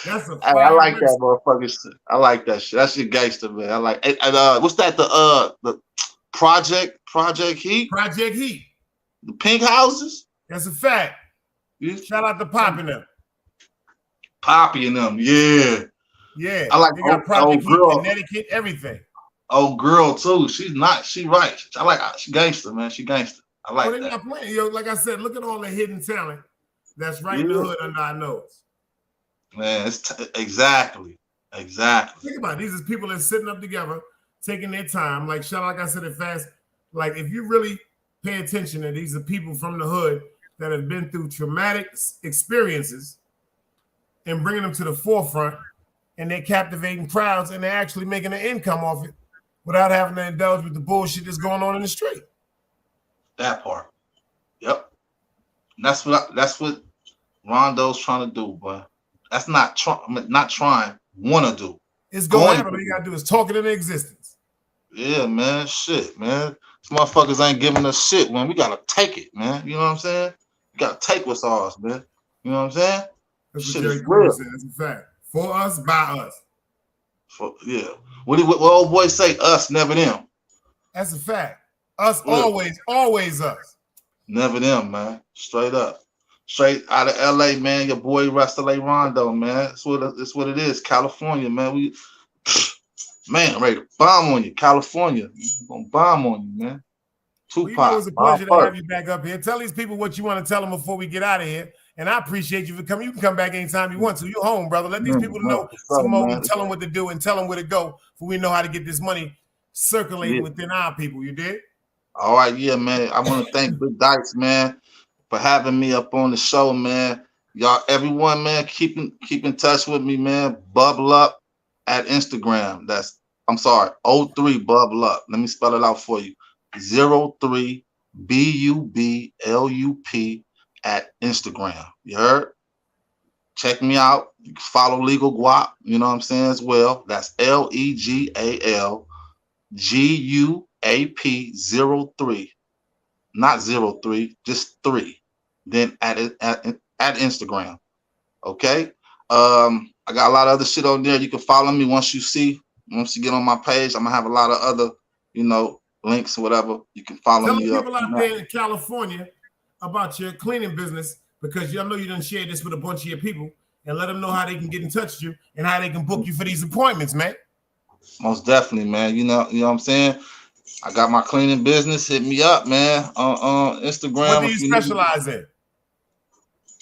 That's a I like that motherfucker shit. I like that shit. That shit gangster, man. I like. And what's that? The Project Heat. Project Heat. The pink houses. That's a fact. Shout out to Poppy and them. Poppy and them, yeah. Yeah. I like Project Heat, Connecticut, everything. Oh, girl too. She right. I like. She gangster, man. She gangster. I like that. Not playing. Yo, like I said, look at all the hidden talent that's right in the hood under our nose. Man, it's exactly. Think about it. These is people that's sitting up together, taking their time. Like I said, it fast. Like if you really pay attention, and these are people from the hood that have been through traumatic experiences, and bringing them to the forefront, and they're captivating crowds, and they're actually making an income off it without having to indulge with the bullshit that's going on in the street. That part. Yep. That's what Rondo's trying to do, boy. That's not trying. Want to do. It's going to happen. All you got to do is talk it into existence. Yeah, man. Shit, man. These motherfuckers ain't giving us shit, man. We got to take it, man. You know what I'm saying? We got to take what's ours, man. You know what I'm saying? That's what Jerry Cole said. That's a fact. For us, by us. Yeah. What old boy say? Us, never them. That's a fact. Us, always us. Never them, man. Straight up. Straight out of LA, man. Your boy Rastale Rondo, man. It's what it is. California, man. Man, ready to bomb on you. California. We're gonna bomb on you, man. Tupac. Well, it was a pleasure to have you back up here. Tell these people what you want to tell them before we get out of here. And I appreciate you for coming. You can come back anytime you want to. You're home, brother. Let these people know some more. Tell them what to do and tell them where to go, for we know how to get this money circulating within our people. You did? All right, yeah, man. I want to thank Big Dykes, man, for having me up on the show, man. Y'all, everyone, man, keep in touch with me, man. Bubble Up at Instagram. That's 03 Bubble Up. Let me spell it out for you. 03 BUBLUP at Instagram. You heard? Check me out. You can follow Legal Guap, you know what I'm saying, as well. That's LEGAL GUAP 03. Not 03, just 3. Then at Instagram. Okay. I got a lot of other shit on there. You can follow me once you get on my page. I'm gonna have a lot of other, links or whatever. You can follow me up. Tell people out there in California about your cleaning business, because I know you done shared this with a bunch of your people, and let them know how they can get in touch with you and how they can book you for these appointments, man. Most definitely, man. You know what I'm saying? I got my cleaning business. Hit me up, man, on Instagram. What do you specialize in?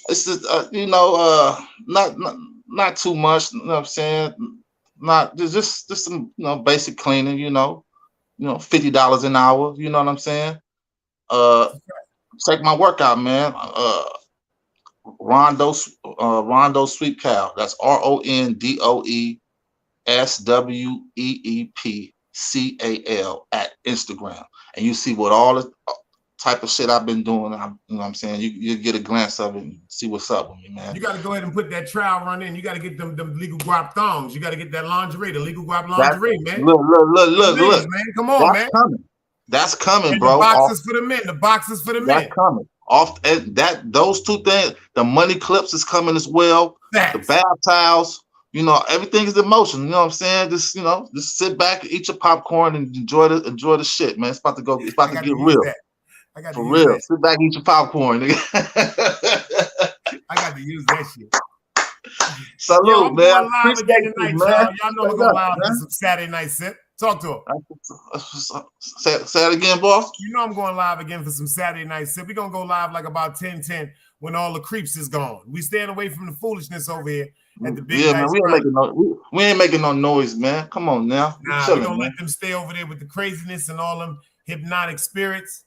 It's just, not too much. You know what I'm saying? Not just some, basic cleaning. $50 an hour. You know what I'm saying? Check my workout, man. Rondo Sweep Cow. That's RONDOESWEEPCAL at Instagram, and you see what all the type of shit I've been doing, you know what I'm saying? You get a glance of it and see what's up with me, man. You got to go ahead and put that trial run in. You got to get them legal guap thongs. You got to get that lingerie, the legal guap lingerie, man. Look, Ladies, man. Come on, that's man. Coming. That's coming, and bro. The boxes for the men. The boxes for the men. That's coming. Those two things. The money clips is coming as well. Facts. The bath towels. You know, everything is in motion. You know what I'm saying? Just just sit back, eat your popcorn, and enjoy the shit, man. It's about to go. It's about to get real. I got for real. Sit back, eat your popcorn, nigga. I got to use that shit. Salute, man. I'm live again tonight, y'all. Y'all know we're going live for some Saturday night sip. Talk to him. Say it again, boss. You know I'm going live again for some Saturday night sip. We're going to go live like about 10:10 when all the creeps is gone. We staying away from the foolishness over here at the big man. We ain't making no noise, man. Come on now. Nah, we're going to let them stay over there with the craziness and all them hypnotic spirits.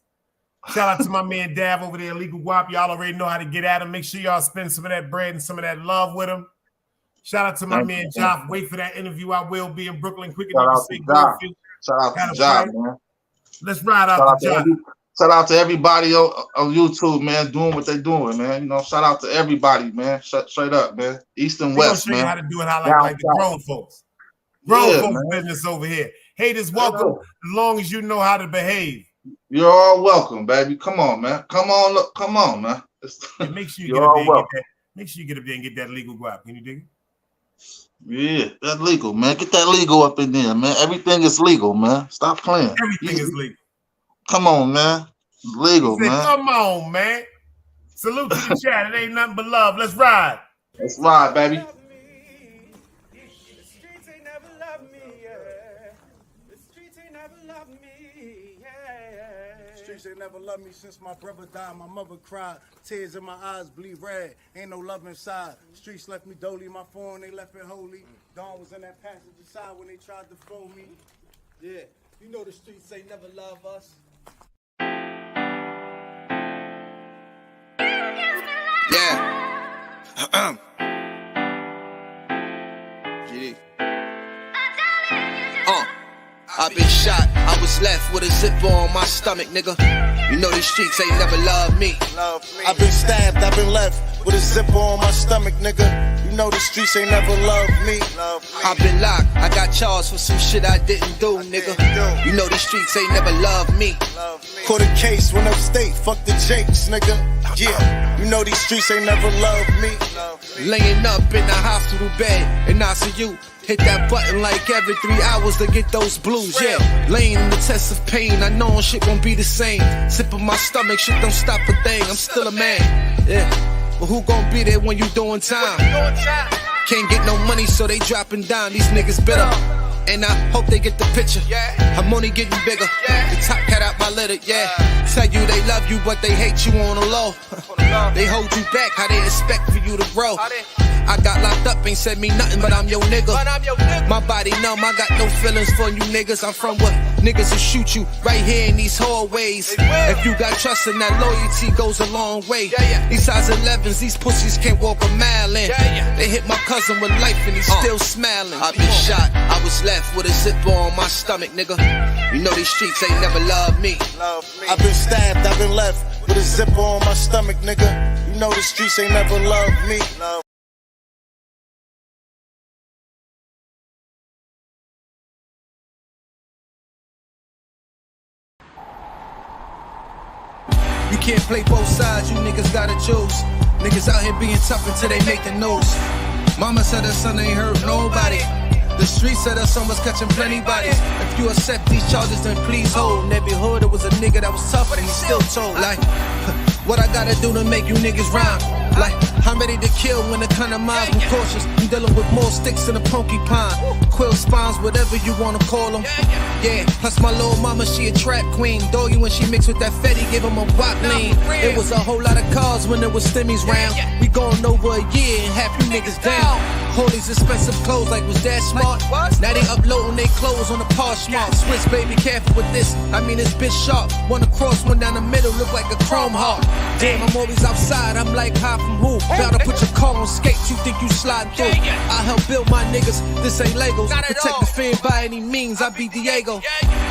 Shout out to my man Dav over there, Legal Guap. Y'all already know how to get at him. Make sure y'all spend some of that bread and some of that love with him. Shout out to my man Joff. Wait for that interview. I will be in Brooklyn quicker than you say. Shout out to Joff, man. Let's ride out to Joff. Shout out to everybody on YouTube, man, doing what they doing, man. You know, shout out to everybody, man. Straight up, man. East and West, man. Show you how to do it. How like the grown folks. Grown folks business over here. Haters welcome as long as you know how to behave. You're all welcome, baby. Come on, man. Come on, man. And make sure you get up there and get that. Make sure you get up there and get that legal guap. Can you dig it? Yeah, that's legal, man. Get that legal up in there, man. Everything is legal, man. Stop playing. Everything is legal. Come on, man. It's legal, man. Come on, man. Salute to the chat. It ain't nothing but love. Let's ride. Let's ride, baby. Streets ain't never loved me since my brother died. My mother cried, tears in my eyes bleed red. Ain't no love inside. Streets left me dolly, my phone they left it holy. Dawn was in that passenger side when they tried to phone me. Yeah, you know the streets ain't never love us. Yeah. I've been shot, I was left with a zipper on my stomach, nigga. You know these streets ain't never loved me. I've been stabbed, I've been left with a zipper on my stomach, nigga. You know the streets ain't never loved me. I've been locked, I got charged for some shit I didn't do, nigga. You know these streets ain't never loved me. Caught a case, went upstate, fuck the Jakes, nigga. Yeah, you know these streets ain't never loved me. Laying up in the hospital bed in ICU. Hit that button like every 3 hours to get those blues, yeah. Laying in the test of pain, I know shit won't be the same. Sipping my stomach, shit don't stop a thing, I'm still a man, yeah. But who gon' be there when you doing time? Can't get no money, so they dropping down, these niggas bitter. And I hope they get the picture. I'm only getting bigger. The top cat out my litter, yeah. Tell you they love you, but they hate you on the low. They hold you back, how they expect for you to grow. I got locked up, ain't said me nothing, but I'm your nigga. My body numb, I got no feelings for you niggas. I'm from what niggas will shoot you right here in these hallways. If you got trust in that loyalty goes a long way. These size 11s, these pussies can't walk a mile in. They hit my cousin with life and he's still smiling. I've been shot, I was left with a zipper on my stomach, nigga. You know these streets ain't never loved me. I've been stabbed, I've been left with a zipper on my stomach, nigga. You know the streets ain't never loved me. You can't play both sides, you niggas gotta choose. Niggas out here being tough until they make the news. Mama said her son ain't hurt nobody. The streets said her son was catching plenty bodies. If you accept these charges, then please hold. In every hood, it was a nigga that was tough, and he still told. Like, what I gotta do to make you niggas rhyme? Like, I'm ready to kill when it come to mine. I'm cautious, I'm dealing with more sticks than a porcupine. Quill spines, whatever you wanna call them. Yeah, plus my little mama, she a trap queen. Doggy when she mixed with that Fetty, give him a wop lean. It was a whole lot of cars when there was stimmies round. We going over a year and half you niggas down. All these expensive clothes like was that smart? Now they uploading they clothes on the Poshmark. Swiss baby, careful with this, I mean it's bitch sharp. One across, one down the middle, look like a chrome heart. Damn, I'm always outside, I'm like high from who? Bout to put your car on skates, you think you slide through. I help build my niggas, this ain't Legos. Protect the fan by any means, I be Diego.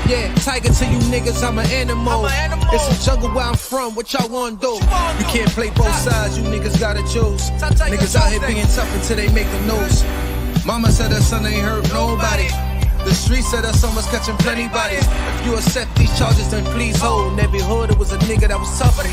Yeah, tiger to you niggas, I'm an animal. It's a jungle where I'm from, what y'all wanna do? You can't play both sides, you niggas gotta choose. Niggas out here being tough until they make the news. Mama said her son ain't hurt nobody. The streets said her son was catching plenty bodies. If you accept these charges, then please hold. In every hood, it was a nigga that was tougher.